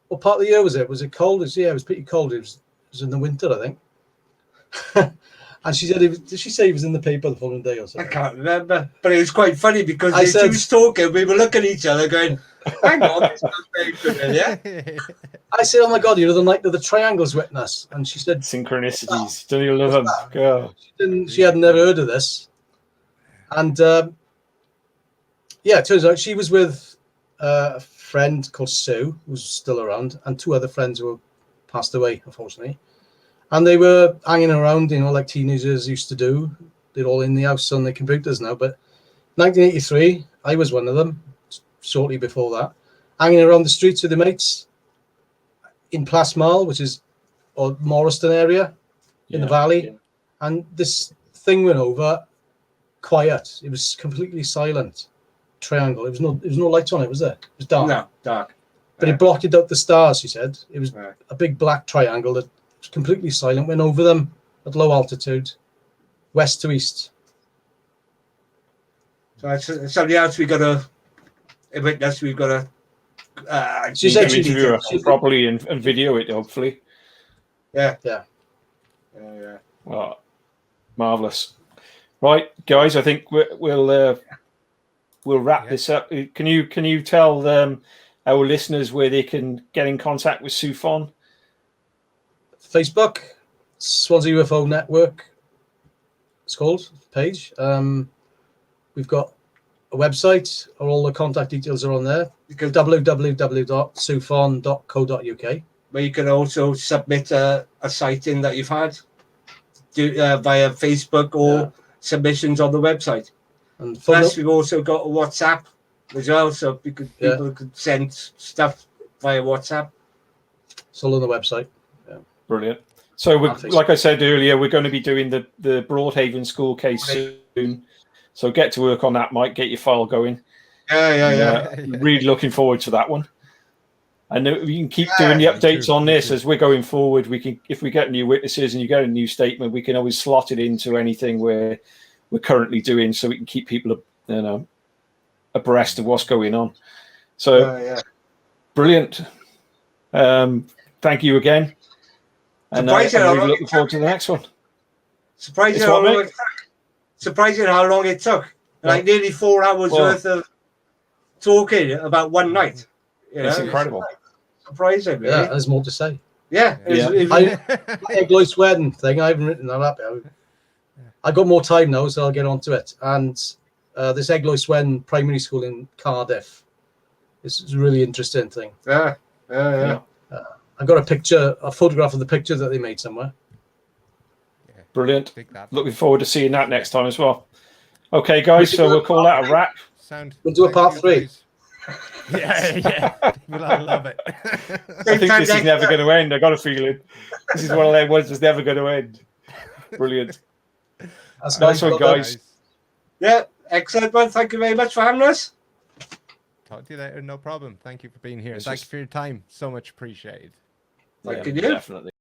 "What part of the year was it? Was it cold?" It was pretty cold. It was in the winter, I think. And she said, did she say he was in the paper the following day or something? I can't remember, but it was quite funny because she was talking. We were looking at each other, going, "Hang on, this sounds very familiar." I said, "Oh my God, you're the night of the triangles witness," and she said, "Synchronicities, don't you love them?" God. She had never heard of this, and it turns out she was with a friend called Sue, who's still around, and two other friends who passed away, unfortunately. And they were hanging around, like teenagers used to do. They're all in the house on their computers now. But 1983, I was one of them, shortly before that, hanging around the streets with the mates in Plas Mal, which is or Morriston area in the valley. Yeah. And this thing went over, quiet. It was completely silent. Triangle. There was no lights on it, was there? It was dark. No, dark. But it blotted out the stars, she said. It was a big black triangle that was completely silent, went over them at low altitude, west to east. So that's something else we've got to witness. We've got to she's actually interview her properly and video it, hopefully. Yeah. Oh, marvelous. Right, guys, I think we'll wrap this up. Can you tell our listeners where they can get in contact with SUFON? Facebook, Swansea UFO Network. It's called page. We've got a website. All the contact details are on there. www.sufon.co.uk. Where you can also submit a sighting that you've had via Facebook or submissions on the website. And plus, we've also got a WhatsApp as well, so people could send stuff via WhatsApp. It's all on the website. Brilliant. So, On Facebook. like I said earlier, we're going to be doing the Broadhaven school case soon. So get to work on that, Mike. Get your file going. Yeah. Really looking forward to that one. And we can keep doing the me updates too, on me this too. as we're going forward. We can, if we get new witnesses and you get a new statement, we can always slot it into anything we're currently doing, so we can keep people, abreast of what's going on. So brilliant. Thank you again. And I'm really looking forward to the next one. Surprising It's how what, long mate? it took. Surprising how long it took. Like nearly 4 hours worth of talking about one night. You It's know? incredible. Surprising, really. Yeah, there's more to say. Yeah. Egg Lois wedding thing, I haven't written that up yet. I got more time now, so I'll get onto it. And this Egg Lois wedding primary school in Cardiff is a really interesting thing. Yeah. I got a photograph of the picture that they made somewhere. Brilliant. Dig that. Looking forward to seeing that next time as well. Okay, guys, so we'll call that a wrap. Sound. We'll do a part Thank you, 3. guys. Yeah. Well, I love it. I think this is never going to end. I got a feeling this is one of them ones that's never going to end. Brilliant. That's Nice one, guys. Yeah, excellent one. Thank you very much for having us. Talk to you later. No problem. Thank you for being here. This Thank was- you for your time. So much appreciated. Thank you. Definitely.